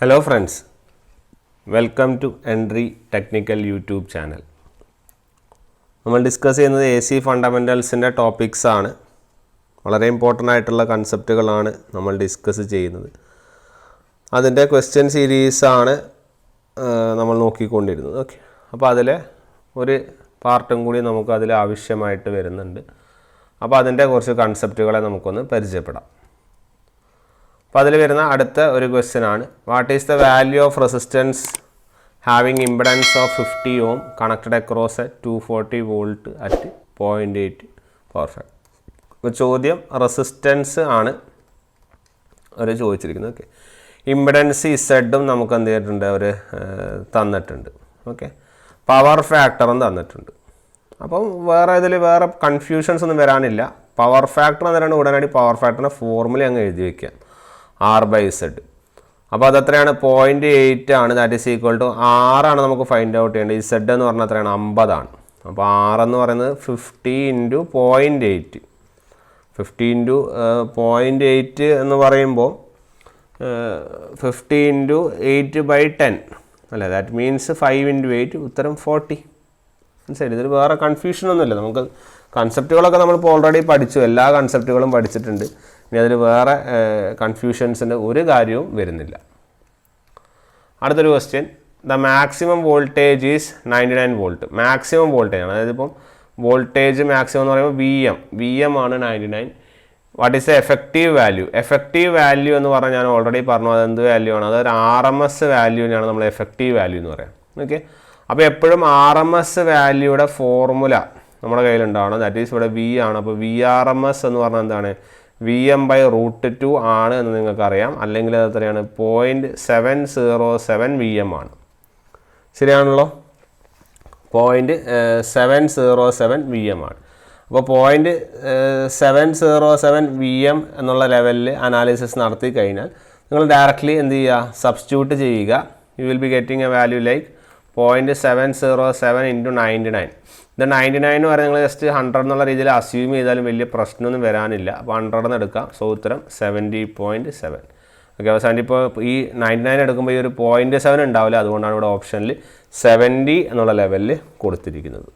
Hello friends, welcome to Entry Technical YouTube channel. നമ്മൾ discuss ചെയ്യുന്നത് AC ഫണ്ടമെൻ്റൽസിൻ്റെ topics ആണ്. വളരെ ഇമ്പോർട്ടൻ്റ് ആയിട്ടുള്ള കൺസെപ്റ്റുകളാണ് നമ്മൾ ഡിസ്കസ് ചെയ്യുന്നത്. അതിൻ്റെ ക്വസ്റ്റ്യൻ സീരീസാണ് നമ്മൾ നോക്കിക്കൊണ്ടിരുന്നത്. ഓക്കെ, അപ്പോൾ അതിലെ ഒരു പാർട്ടും കൂടി നമുക്ക് അതിൽ ആവശ്യമായിട്ട് വരുന്നുണ്ട്. അപ്പോൾ അതിൻ്റെ കുറച്ച് കൺസെപ്റ്റുകളെ നമുക്കൊന്ന് പരിചയപ്പെടാം. അപ്പോൾ അതിൽ വരുന്ന അടുത്ത ഒരു ക്വസ്റ്റ്യൻ ആണ്, what is the value of resistance having impedance of 50 ohm connected across A 240 volt at 0.8 power factor. ഇപ്പോൾ ചോദ്യം റെസിസ്റ്റൻസ് ആണ് അവർ ചോദിച്ചിരിക്കുന്നത്. ഓക്കെ, ഇംപെഡൻസ് ഇസഡും നമുക്ക് എന്ത് ചെയ്തിട്ടുണ്ട്, അവർ തന്നിട്ടുണ്ട്. ഓക്കെ, പവർ ഫാക്ടറും തന്നിട്ടുണ്ട്. അപ്പം വേറെ കൺഫ്യൂഷൻസ് ഒന്നും വരാനില്ല. പവർ ഫാക്ടർ എന്ന് ഉടനടി പവർ ഫാക്ടറിൻ്റെ ഫോർമുല അങ്ങ് എഴുതി വയ്ക്കുക, R/Z. അപ്പോൾ അതെത്രയാണ്, 0.8 ആണ്. ദാറ്റ് ഈസ് ഈക്വൽ ടു 6 ആണ് നമുക്ക് ഫൈൻഡ് ഔട്ട് ചെയ്യേണ്ടത്. Z എന്ന് പറഞ്ഞാൽ എത്രയാണ്, 50 ആണ്. അപ്പോൾ 6 എന്ന് പറയുന്നത് 50 × 0.8. 50 × 0.8 എന്ന് പറയുമ്പോൾ 50 × 8/10 അല്ലേ, ദാറ്റ് മീൻസ് 5 × 8, ഉത്തരം 40. മനസ്സിലായി? ഇതിൽ വേറെ കൺഫ്യൂഷനൊന്നുമില്ല. നമുക്ക് കൺസെപ്റ്റുകളൊക്കെ നമ്മളിപ്പോൾ ഓൾറെഡി പഠിച്ചു, എല്ലാ കൺസെപ്റ്റുകളും പഠിച്ചിട്ടുണ്ട്. ഇനി അതിൽ വേറെ കൺഫ്യൂഷൻസിൻ്റെ ഒരു കാര്യവും വരുന്നില്ല. അടുത്തൊരു question, the maximum voltage is 99 volt. Maximum voltage ആണ്, അതായത് ഇപ്പം വോൾട്ടേജ് മാക്സിമം എന്ന് പറയുമ്പോൾ VM ആണ് 99. What is the effective value? Effective value എന്ന് പറഞ്ഞാൽ ഞാൻ ഓൾറെഡി പറഞ്ഞു, അത് എന്ത് വാല്യൂ ആണ്, അതൊരു RMS വാല്യൂവിനാണ് നമ്മൾ എഫക്റ്റീവ് വാല്യൂ എന്ന് പറയാം. ഓക്കെ, അപ്പോൾ എപ്പോഴും RMS വാല്യൂയുടെ ഫോർമുല നമ്മുടെ കയ്യിലുണ്ടാവണം. ദാറ്റ് ഈസ് ഇവിടെ V ആണ്. അപ്പോൾ VRMS എന്ന് പറഞ്ഞാൽ എന്താണ്, VM/√2 ആണ് എന്ന് നിങ്ങൾക്കറിയാം. അല്ലെങ്കിൽ അത് എത്രയാണ്, 0.707 VM ആണ്. ശരിയാണല്ലോ, 0.707 VM ആണ്. അപ്പോൾ 0.707 VM എന്നുള്ള ലെവലിൽ അനാലിസിസ് നടത്തി കഴിഞ്ഞാൽ നിങ്ങൾ ഡയറക്റ്റ്ലി എന്ത് ചെയ്യുക, സബ്സ്റ്റിറ്റ്യൂട്ട് ചെയ്യുക. U will be getting A value like 0.707 × 99. ഇത് 99 എന്ന് പറയുന്നത് നിങ്ങൾ ജസ്റ്റ് 100 എന്നുള്ള രീതിയിൽ അസ്യൂം ചെയ്താലും വലിയ പ്രശ്നമൊന്നും വരാനില്ല. അപ്പോൾ 100 എന്ന് എടുക്കാം. സോ ഉത്തരം 70.7. ഓക്കെ, അവസാനം ഇപ്പോൾ ഈ 99 എടുക്കുമ്പോൾ ഈ ഒരു 0.7 ഉണ്ടാവില്ല. അതുകൊണ്ടാണ് ഇവിടെ ഓപ്ഷനിൽ 70 എന്നുള്ള ലെവലിൽ കൊടുത്തിരിക്കുന്നത്.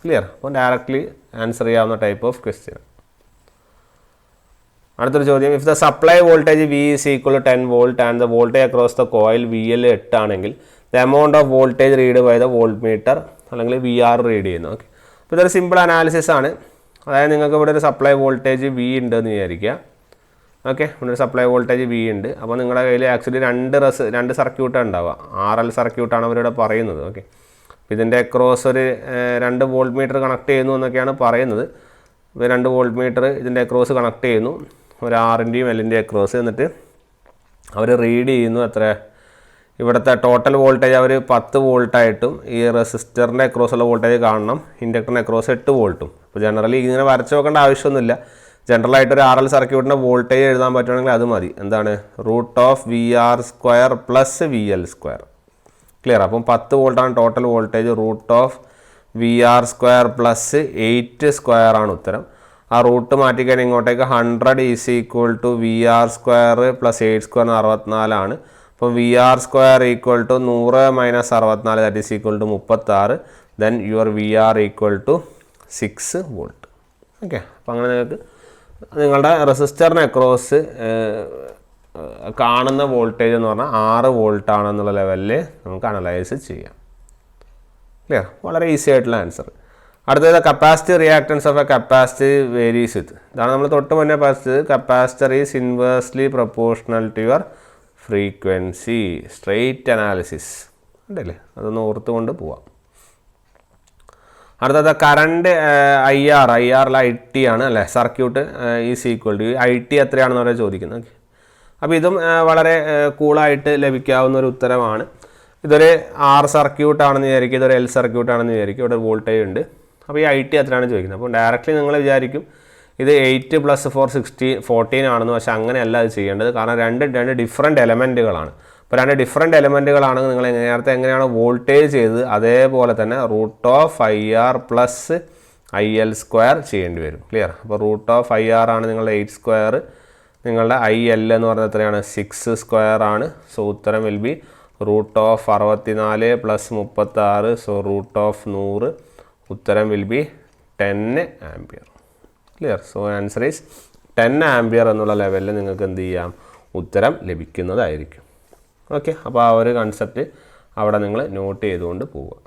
ക്ലിയർ? അപ്പോൾ ഡയറക്റ്റ്ലി ആൻസർ ചെയ്യാവുന്ന ടൈപ്പ് ഓഫ് ക്വസ്റ്റ്യൻ. അടുത്തൊരു ചോദ്യം, if the supply voltage V is equal to 10 volt and the voltage across the coil VL 8 ആണെങ്കിൽ the amount of voltage read by the volt meter അല്ലെങ്കിൽ VR read ചെയ്യുന്നു. Okay, അപ്പോൾ ഇതൊരു simple analysis ആണ്. അതായത് നിങ്ങൾക്ക് ഇവിടെ ഒരു സപ്ലൈ വോൾട്ടേജ് V ഉണ്ടെന്ന് വിചാരിക്കുക. ഓക്കെ, ഇവിടെ ഒരു സപ്ലൈ വോൾട്ടേജ് V ഉണ്ട്. അപ്പോൾ നിങ്ങളുടെ കയ്യിൽ ആക്ച്വലി രണ്ട് സർക്യൂട്ടാണ് ഉണ്ടാവുക. RL സർക്യൂട്ടാണ് അവരിവിടെ പറയുന്നത്. ഓക്കെ, ഇതിൻ്റെ അക്രോസ് ഒരു 2 വോൾട്ട് മീറ്റർ കണക്ട് ചെയ്യുന്നു എന്നൊക്കെയാണ് പറയുന്നത്. ഇപ്പോൾ 2 വോൾട്ട് മീറ്റർ ഇതിൻ്റെ അക്രോസ് കണക്ട് ചെയ്യുന്നു, ഒരു R-ൻ്റെയും L-ൻ്റെയും അക്രോസ്. എന്നിട്ട് അവർ റീഡ് ചെയ്യുന്നു എത്ര, ഇവിടുത്തെ ടോട്ടൽ വോൾട്ടേജ് അവർ 10 വോൾട്ടായിട്ടും ഈ റെസിസ്റ്ററിൻ്റെ അക്രോസുള്ള വോൾട്ടേജ് കാണണം, ഇൻഡക്ടറിൻ്റെ അക്രോസ് 8 വോൾട്ടും. അപ്പോൾ ജനറലി ഇങ്ങനെ വരച്ച് നോക്കേണ്ട ആവശ്യമൊന്നുമില്ല. ജനറലായിട്ട് ഒരു RL സർക്യൂട്ടിൻ്റെ വോൾട്ടേജ് എഴുതാൻ പറ്റുകയാണെങ്കിൽ അത് മതി. എന്താണ്, √VR² + VL². ക്ലിയർ? അപ്പം 10 വോൾട്ടാണ് ടോട്ടൽ വോൾട്ടേജ്. √VR² + 8² ആണ് ഉത്തരം. ആ റൂട്ട് മാറ്റിക്കഴിഞ്ഞാൽ ഇങ്ങോട്ടേക്ക് 100 is equal to VR² + 8² 64 ആണ്. അപ്പോൾ VR² = 100 - 64, that is equal to 36. Then your VR = 6 volt. Okay, അപ്പോൾ അങ്ങനെ നിങ്ങൾക്ക് നിങ്ങളുടെ റെസിസ്റ്ററിന് അക്രോസ് കാണുന്ന വോൾട്ടേജ് എന്ന് പറഞ്ഞാൽ 6 വോൾട്ട് ആണെന്നുള്ള ലെവലിൽ നമുക്ക് അനലൈസ് ചെയ്യാം. ക്ലിയർ? വളരെ ഈസി ആയിട്ടുള്ള ആൻസർ. അടുത്തത് capacity reactance of a capacity varies with. ഇതാണ് നമ്മൾ തൊട്ട് മുന്നേ പഠിച്ചത്. Capacitor is inversely proportional to your frequency. Straight analysis ഉണ്ടല്ലേ, അതൊന്ന് ഓർത്തുകൊണ്ട് പോവാം. അടുത്തത് കറണ്ട് IR IT ആണ് അല്ലേ, circuit is equal to IT എത്രയാണെന്ന് അവരെ ചോദിക്കുന്നത്. ഓക്കെ, അപ്പോൾ ഇതും വളരെ കൂളായിട്ട് ലഭിക്കാവുന്ന ഒരു ഉത്തരമാണ്. ഇതൊരു R സർക്യൂട്ടാണെന്ന് വിചാരിക്കും, ഇതൊരു L സർക്യൂട്ടാണെന്ന് വിചാരിക്കും. ഇവിടെ വോൾട്ടേജ് ഉണ്ട്. അപ്പോൾ ഈ IT എത്രയാണ് ചോദിക്കുന്നത്. അപ്പോൾ ഡയറക്റ്റ്ലി നിങ്ങൾ വിചാരിക്കും ഇത് 8 + 4 14 ആണെന്ന്. പക്ഷേ അങ്ങനെയല്ല അത് ചെയ്യേണ്ടത്. കാരണം രണ്ട് ഡിഫറെൻറ്റ് എലമെൻറ്റുകളാണ്. അപ്പോൾ 2 ഡിഫറെൻറ്റ് എലമെൻറ്റുകളാണെങ്കിൽ നിങ്ങൾ നേരത്തെ എങ്ങനെയാണ് വോൾട്ടേജ് ചെയ്തത് അതേപോലെ തന്നെ √IR + IL² ചെയ്യേണ്ടി വരും. ക്ലിയർ? അപ്പോൾ √IR ആണ് നിങ്ങളുടെ 8², നിങ്ങളുടെ IL എന്ന് പറയുന്നത് എത്രയാണ് 6 സ്ക്വയർ ആണ്. സോ ഉത്തരം വിൽ ബി √64 + 36. സോ √100. ഉത്തരം will be 10 ampere. Clear? So answer is 10 ampere എന്നുള്ള ലെവലിൽ നിങ്ങൾക്ക് എന്ത് ചെയ്യാം, ഉത്തരം ലഭിക്കുന്നതായിരിക്കും. ഓക്കെ, അപ്പോൾ ആ ഒരു കൺസെപ്റ്റ് അവിടെ നിങ്ങൾ നോട്ട് ചെയ്തുകൊണ്ട് പോവുക.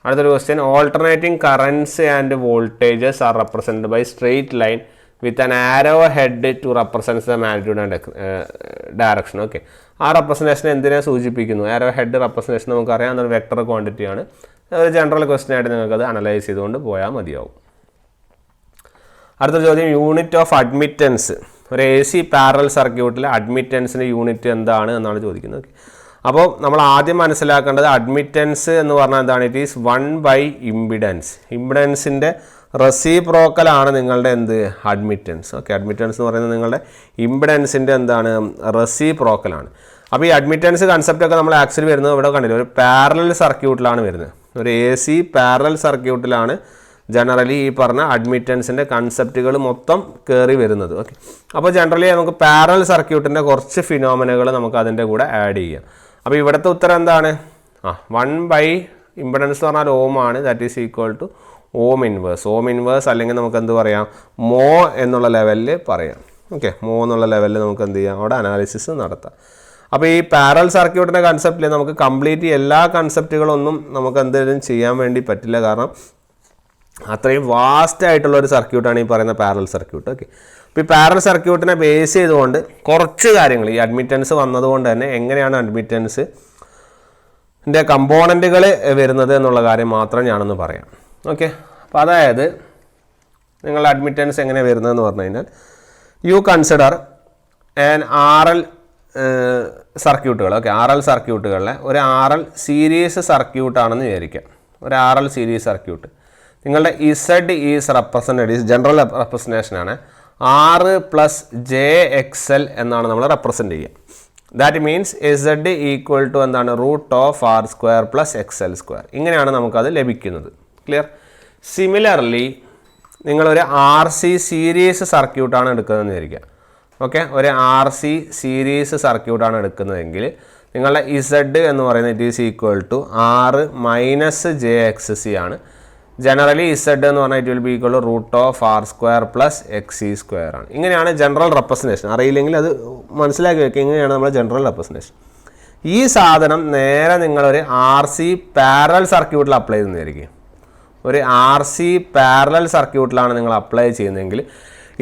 അടുത്തൊരു question, alternating currents and voltages are represented by straight line with an arrow head to represents the magnitude and direction. Okay, ആ റെപ്രസെൻറ്റേഷൻ എന്തിനെ സൂചിപ്പിക്കുന്നു? ആരോ ഹെഡ് റെപ്രസെൻറ്റേഷൻ നമുക്കറിയാം, അതൊരു വെക്ടർ ക്വാണ്ടിറ്റിയാണ്. ഒരു ജനറൽ ക്വസ്റ്റ്യൻ ആയിട്ട് നിങ്ങൾക്കത് അനലൈസ് ചെയ്തുകൊണ്ട് പോയാൽ മതിയാവും. അടുത്ത ചോദ്യം, യൂണിറ്റ് ഓഫ് അഡ്മിറ്റൻസ്. ഒരു AC പാരലൽ സർക്യൂട്ടിലെ അഡ്മിറ്റൻസിൻ്റെ യൂണിറ്റ് എന്താണ് എന്നാണ് ചോദിക്കുന്നത്. അപ്പോൾ നമ്മൾ ആദ്യം മനസ്സിലാക്കേണ്ടത് അഡ്മിറ്റൻസ് എന്ന് പറഞ്ഞാൽ എന്താണ്? It is 1/ഇംപിഡൻസ്. ഇംപിഡൻസിൻ്റെ റെസിപ്രോക്കലാണ് നിങ്ങളുടെ എന്ത്? അഡ്മിറ്റൻസ്. ഓക്കെ, അഡ്മിറ്റൻസ് എന്ന് പറയുന്നത് നിങ്ങളുടെ ഇംപിഡൻസിൻ്റെ എന്താണ്? റെസിപ്രോക്കലാണ്. അപ്പോൾ ഈ അഡ്മിറ്റൻസ് കൺസെപ്റ്റൊക്കെ നമ്മൾ ആക്ച്വലി വരുന്നത് ഇവിടെ കണ്ടില്ല, ഒരു പാരലൽ സർക്യൂട്ടിലാണ് വരുന്നത്. ഒരു AC പാരലൽ സർക്യൂട്ടിലാണ് ജനറലി ഈ പറഞ്ഞ അഡ്മിറ്റൻസിൻ്റെ കൺസെപ്റ്റുകൾ മൊത്തം കയറി വരുന്നത്. ഓക്കെ, അപ്പോൾ ജനറലി നമുക്ക് പാരലൽ സർക്യൂട്ടിൻ്റെ കുറച്ച് ഫിനോമിനകൾ നമുക്ക് അതിൻ്റെ കൂടെ ആഡ് ചെയ്യാം. അപ്പോൾ ഇവിടുത്തെ ഉത്തരം എന്താണ്? 1/ ഇംപിഡൻസ് എന്ന് പറഞ്ഞാൽ ഓം ആണ്. That is equal two ohm inverse. Om inverse അല്ലെങ്കിൽ നമുക്ക് എന്ത് പറയാം, മോ എന്നുള്ള ലെവലിൽ പറയാം. ഓക്കെ, മോ എന്നുള്ള ലെവലിൽ നമുക്ക് എന്ത് ചെയ്യാം, അവിടെ അനാലിസിസ് നടത്താം. അപ്പോൾ ഈ പാരലൽ സർക്യൂട്ടിൻ്റെ കൺസെപ്റ്റിൽ നമുക്ക് കംപ്ലീറ്റ് എല്ലാ കൺസെപ്റ്റുകളൊന്നും നമുക്ക് എന്തെങ്കിലും ചെയ്യാൻ വേണ്ടി പറ്റില്ല. കാരണം അത്രയും വാസ്റ്റ് ആയിട്ടുള്ള ഒരു സർക്യൂട്ടാണ് ഈ പറയുന്ന പാരലൽ സർക്യൂട്ട്. ഓക്കെ, അപ്പോൾ ഈ പാരലൽ സർക്യൂട്ടിനെ ബേസ് ചെയ്തുകൊണ്ട് കുറച്ച് കാര്യങ്ങൾ, ഈ അഡ്മിറ്റൻസ് വന്നതുകൊണ്ട് തന്നെ എങ്ങനെയാണ് അഡ്മിറ്റൻസിൻ്റെ കമ്പോണൻറ്റുകൾ വരുന്നത് എന്നുള്ള കാര്യം മാത്രം ഞാനൊന്ന് പറയാം. ഓക്കെ, അപ്പോൾ അതായത് നിങ്ങളുടെ അഡ്മിറ്റൻസ് എങ്ങനെ വരുന്നതെന്ന് പറഞ്ഞു കഴിഞ്ഞാൽ, യു കൺസിഡർ ആൻ RL സർക്യൂട്ടുകൾ. ഓക്കെ, RL സർക്യൂട്ടുകളിലെ ഒരു RL സീരീസ് സർക്യൂട്ടാണെന്ന് വിചാരിക്കാം. ഒരു RL സീരീസ് സർക്യൂട്ട് നിങ്ങളുടെ Z ഈസ് റെപ്രസെൻറ്റഡ്, ജനറൽ റെപ്രസെൻറ്റേഷനാണ്. R + JXL എന്നാണ് നമ്മൾ റെപ്രസെൻറ്റ് ചെയ്യുക. That means Z equal to എന്താണ്? √R² + XL². ഇങ്ങനെയാണ് നമുക്കത് ലഭിക്കുന്നത്. ക്ലിയർ? സിമിലർലി നിങ്ങളൊരു RC സീരീസ് സർക്യൂട്ടാണ് എടുക്കുന്നതെന്ന് വിചാരിക്കുക. ഓക്കെ, ഒരു RC സീരീസ് സർക്യൂട്ടാണ് എടുക്കുന്നതെങ്കിൽ നിങ്ങളുടെ Z എന്ന് പറയുന്നത് it is equal to R - JXC ആണ്. ജനറലി Z എന്ന് പറഞ്ഞാൽ it will be equal to √R² + XC² ആണ്. ഇങ്ങനെയാണ് ജനറൽ റെപ്രസെൻറ്റേഷൻ. അറിയില്ലെങ്കിൽ അത് മനസ്സിലാക്കി വെക്കുക. ഇങ്ങനെയാണ് നമ്മുടെ ജനറൽ റെപ്രസെൻറ്റേഷൻ. ഈ സാധനം നേരെ നിങ്ങളൊരു RC പാരലൽ സർക്യൂട്ടിൽ അപ്ലൈ ചെയ്യുന്നതായിരിക്കും. ഒരു RC പാരലൽ സർക്യൂട്ടിലാണ് നിങ്ങൾ അപ്ലൈ ചെയ്യുന്നതെങ്കിൽ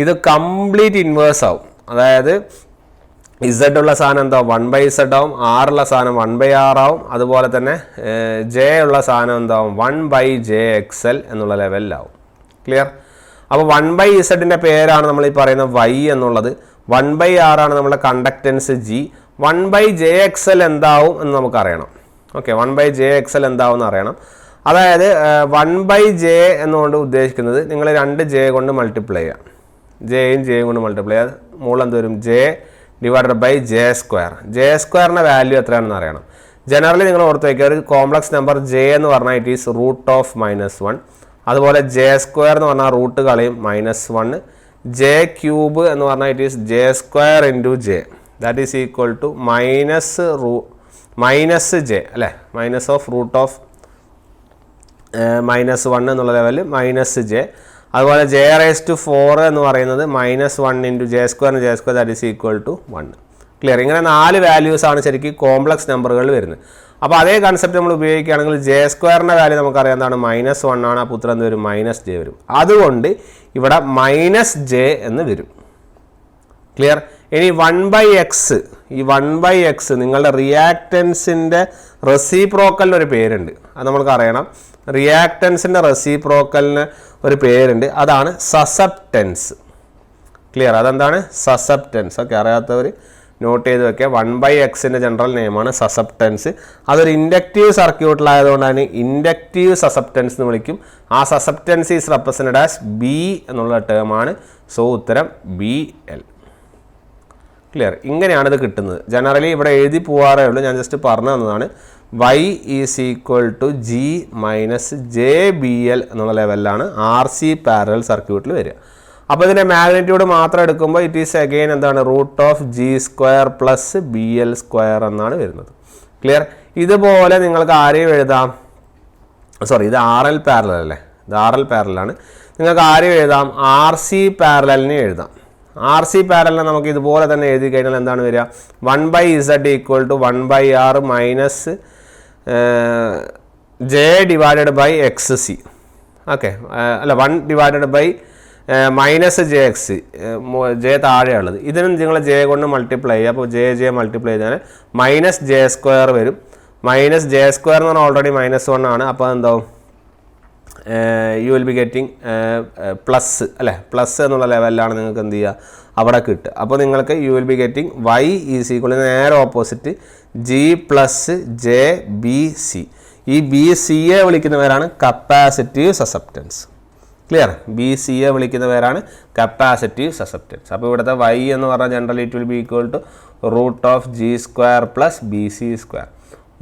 ഇത് കംപ്ലീറ്റ് ഇൻവേഴ്സ് ആവും. അതായത് Z ഉള്ള സാധനം എന്താ? 1/Z ആവും. R ഉള്ള സാധനം 1/R ആവും. അതുപോലെ തന്നെ J ഉള്ള സാധനം എന്താവും? 1/JXL എന്നുള്ള ലെവലിലാവും. ക്ലിയർ? അപ്പോൾ 1/Z പേരാണ് നമ്മൾ ഈ പറയുന്ന Y എന്നുള്ളത്. 1/R ആണ് നമ്മുടെ കണ്ടക്റ്റൻസ് G. 1/JXL എന്താവും എന്ന് നമുക്കറിയണം. ഓക്കെ, 1/JXL എന്താവും എന്ന് അറിയണം. അതായത് 1/J എന്നുകൊണ്ട് ഉദ്ദേശിക്കുന്നത് നിങ്ങൾ 2J കൊണ്ട് മൾട്ടിപ്ലൈ ചെയ്യാം. Jയും Jയും കൊണ്ട് മൾട്ടിപ്ലൈ ചെയ്യാം. മുകളിൽ എന്ത് വരും? J / J². J² വാല്യൂ എത്രയാണെന്ന് അറിയണം. ജനറലി നിങ്ങൾ ഓർത്ത് വയ്ക്കുക, ഒരു കോംപ്ലക്സ് നമ്പർ J എന്ന് പറഞ്ഞാൽ ഇറ്റ് ഈസ് √(-1). അതുപോലെ J² എന്ന് പറഞ്ഞാൽ റൂട്ട് കളയും -1. J³ എന്ന് പറഞ്ഞാൽ it is J² × J. That is equal to -J അല്ലേ, -√(-1) എന്നുള്ള ലെവലിൽ -J. അതുപോലെ J⁴ എന്ന് പറയുന്നത് -1 × J², that is equal to 1. Clear? ഇങ്ങനെ 4 വാല്യൂസ് ആണ് ശരിക്കും കോംപ്ലക്സ് നമ്പറുകളിൽ വരുന്നത്. അപ്പോൾ അതേ കൺസെപ്റ്റ് നമ്മൾ ഉപയോഗിക്കുകയാണെങ്കിൽ J² വാല്യൂ നമുക്കറിയാം എന്താണ്? -1 ആണ്. അപ്പോൾ ഉത്തരം എന്ത് വരും? -J വരും. അതുകൊണ്ട് ഇവിടെ -J എന്ന് വരും. ക്ലിയർ? ഇനി 1/X, ഈ 1/X നിങ്ങളുടെ റിയാക്റ്റൻസിൻ്റെ റെസിപ്രോക്കലിന് ഒരു പേരുണ്ട്. അത് നമ്മൾക്ക് അറിയണം. റിയാക്റ്റൻസിൻ്റെ റെസിപ്രോക്കലിന് ഒരു പേരുണ്ട്. അതാണ് സസെപ്റ്റൻസ്. ക്ലിയർ? അതെന്താണ്? സസെപ്റ്റൻസ്. ഓക്കെ, അറിയാത്തവർ നോട്ട് ചെയ്ത് വെക്കുക. 1/Xൻ്റെ ജനറൽ നെയിമാണ് സസെപ്റ്റൻസ്. അതൊരു ഇൻഡക്റ്റീവ് സർക്യൂട്ടിലായതുകൊണ്ടാണ് ഇൻഡക്റ്റീവ് സസെപ്റ്റൻസ് എന്ന് വിളിക്കും. ആ susceptance is represented as B എന്നുള്ള ടേമാണ്. സോ ഉത്തരം BL. ക്ലിയർ? ഇങ്ങനെയാണ് ഇത് കിട്ടുന്നത്. ജനറലി ഇവിടെ എഴുതി പോകാറേ ഉള്ളൂ, ഞാൻ ജസ്റ്റ് പറഞ്ഞു തന്നതാണ്. Y is equal to G - JBL എന്നുള്ള ലെവലിലാണ് RC പാരലൽ സർക്യൂട്ടിൽ വരിക. അപ്പോൾ ഇതിൻ്റെ മാഗ്നിറ്റ്യൂഡ് മാത്രം എടുക്കുമ്പോൾ ഇറ്റ് ഈസ് അഗെയിൻ എന്താണ് √g² പ്ലസ് BL² എന്നാണ് വരുന്നത്. ക്ലിയർ? ഇതുപോലെ നിങ്ങൾക്ക് ആരെയും എഴുതാം, സോറി ഇത് RL പാരലൽ അല്ലേ, ഇത് RL പാരലാണ്. നിങ്ങൾക്ക് ആരെയും എഴുതാം, RC പാരലലിനെ എഴുതാം. RC പാരലിനെ നമുക്ക് ഇതുപോലെ തന്നെ എഴുതി കഴിഞ്ഞാൽ എന്താണ് വരിക, 1/z = 1/r minus j/xc. Okay, അല്ല 1/- -jx, j താഴെയുള്ളത്. ഇതിന് നിങ്ങൾ j കൊണ്ട് മൾട്ടിപ്ലൈ ചെയ്യുക. അപ്പോൾ j മൾട്ടിപ്ലൈ ചെയ്താൽ -j² വരും. -j² എന്ന് പറഞ്ഞാൽ ഓൾറെഡി -1 ആണ്. അപ്പോൾ എന്താവും, you will be getting plus അല്ലേ, പ്ലസ് എന്നുള്ള ലെവലിലാണ് നിങ്ങൾക്ക് എന്ത് ചെയ്യുക അവിടെ കിട്ടുക. അപ്പോൾ നിങ്ങൾക്ക് you will be getting y = നേരെ ഓപ്പോസിറ്റ് g + j/bc. ഈ BCയെ വിളിക്കുന്നവരാണ് കപ്പാസിറ്റീവ് സസെപ്റ്റൻസ്. ക്ലിയർ? BCയെ വിളിക്കുന്നവരാണ് കപ്പാസിറ്റീവ് സസെപ്റ്റൻസ്. അപ്പോൾ ഇവിടുത്തെ y എന്ന് പറഞ്ഞാൽ generally it will B = √g² + BC².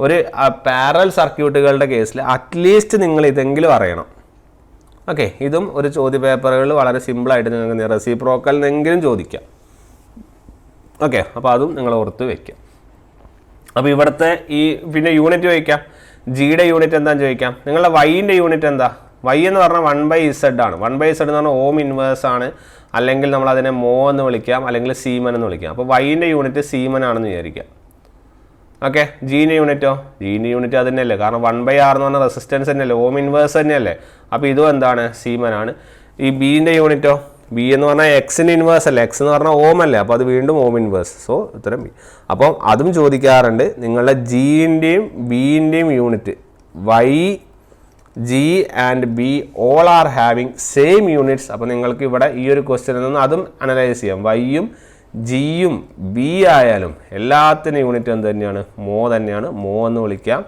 ഒരു പാരലൽ സർക്യൂട്ടുകളുടെ കേസിൽ അറ്റ്ലീസ്റ്റ് നിങ്ങൾ ഇതെങ്കിലും അറിയണം. ഓക്കെ, ഇതും ഒരു ചോദ്യ പേപ്പറുകളിൽ വളരെ സിമ്പിളായിട്ട് നിങ്ങൾക്ക് റെസിപ്രോക്കൽ എന്നെങ്കിലും ചോദിക്കാം. ഓക്കെ, അപ്പോൾ അതും നിങ്ങൾ ഓർത്ത് വയ്ക്കുക. അപ്പോൾ ഇവിടുത്തെ ഈ പിന്നെ യൂണിറ്റ് ചോദിക്കാം, ജിയുടെ യൂണിറ്റ് എന്താണെന്ന് ചോദിക്കാം. നിങ്ങളുടെ വൈൻ്റെ യൂണിറ്റ് എന്താ? y എന്ന് പറഞ്ഞാൽ 1/z ആണ്. 1/z എന്ന് പറഞ്ഞാൽ ഓം ഇൻവേഴ്സ് ആണ്, അല്ലെങ്കിൽ നമ്മൾ അതിനെ മോ എന്ന് വിളിക്കാം, അല്ലെങ്കിൽ സീമൻ എന്ന് വിളിക്കാം. അപ്പോൾ വൈൻ്റെ യൂണിറ്റ് സീമൻ ആണെന്ന് വിചാരിക്കാം. ഓക്കെ, ജീൻ്റെ യൂണിറ്റോ? ജീൻ്റെ യൂണിറ്റ് അത് തന്നെയല്ലേ, കാരണം 1/r എന്ന് പറഞ്ഞാൽ റെസിസ്റ്റൻസ് തന്നെയല്ലേ, ഓം ഇൻവേഴ്സ് തന്നെയല്ലേ. അപ്പോൾ ഇതും എന്താണ്, സീമൻ ആണ്. ഈ ബീൻ്റെ യൂണിറ്റോ? ബി എന്ന് പറഞ്ഞാൽ എക്സിന് ഇൻവേഴ്സ് അല്ലേ, എക്സ് എന്ന് പറഞ്ഞാൽ ഓം അല്ലേ, അപ്പോൾ അത് വീണ്ടും ഓം ഇൻവേഴ്സ്. സോ ഉത്തരം ബി. അപ്പോൾ അതും ചോദിക്കാറുണ്ട്. നിങ്ങളുടെ ജിൻ്റെയും ബിൻ്റെയും unit y, G and B all are having same units. അപ്പോൾ നിങ്ങൾക്ക് ഇവിടെ ഈ ഒരു ക്വസ്റ്റ്യനിൽ നിന്ന് അതും അനലൈസ് ചെയ്യാം. വൈയും ജിയും ബി ആയാലും എല്ലാത്തിനും യൂണിറ്റ് എന്ത് തന്നെയാണ്, മോ തന്നെയാണ്. മോ എന്ന് വിളിക്കാം,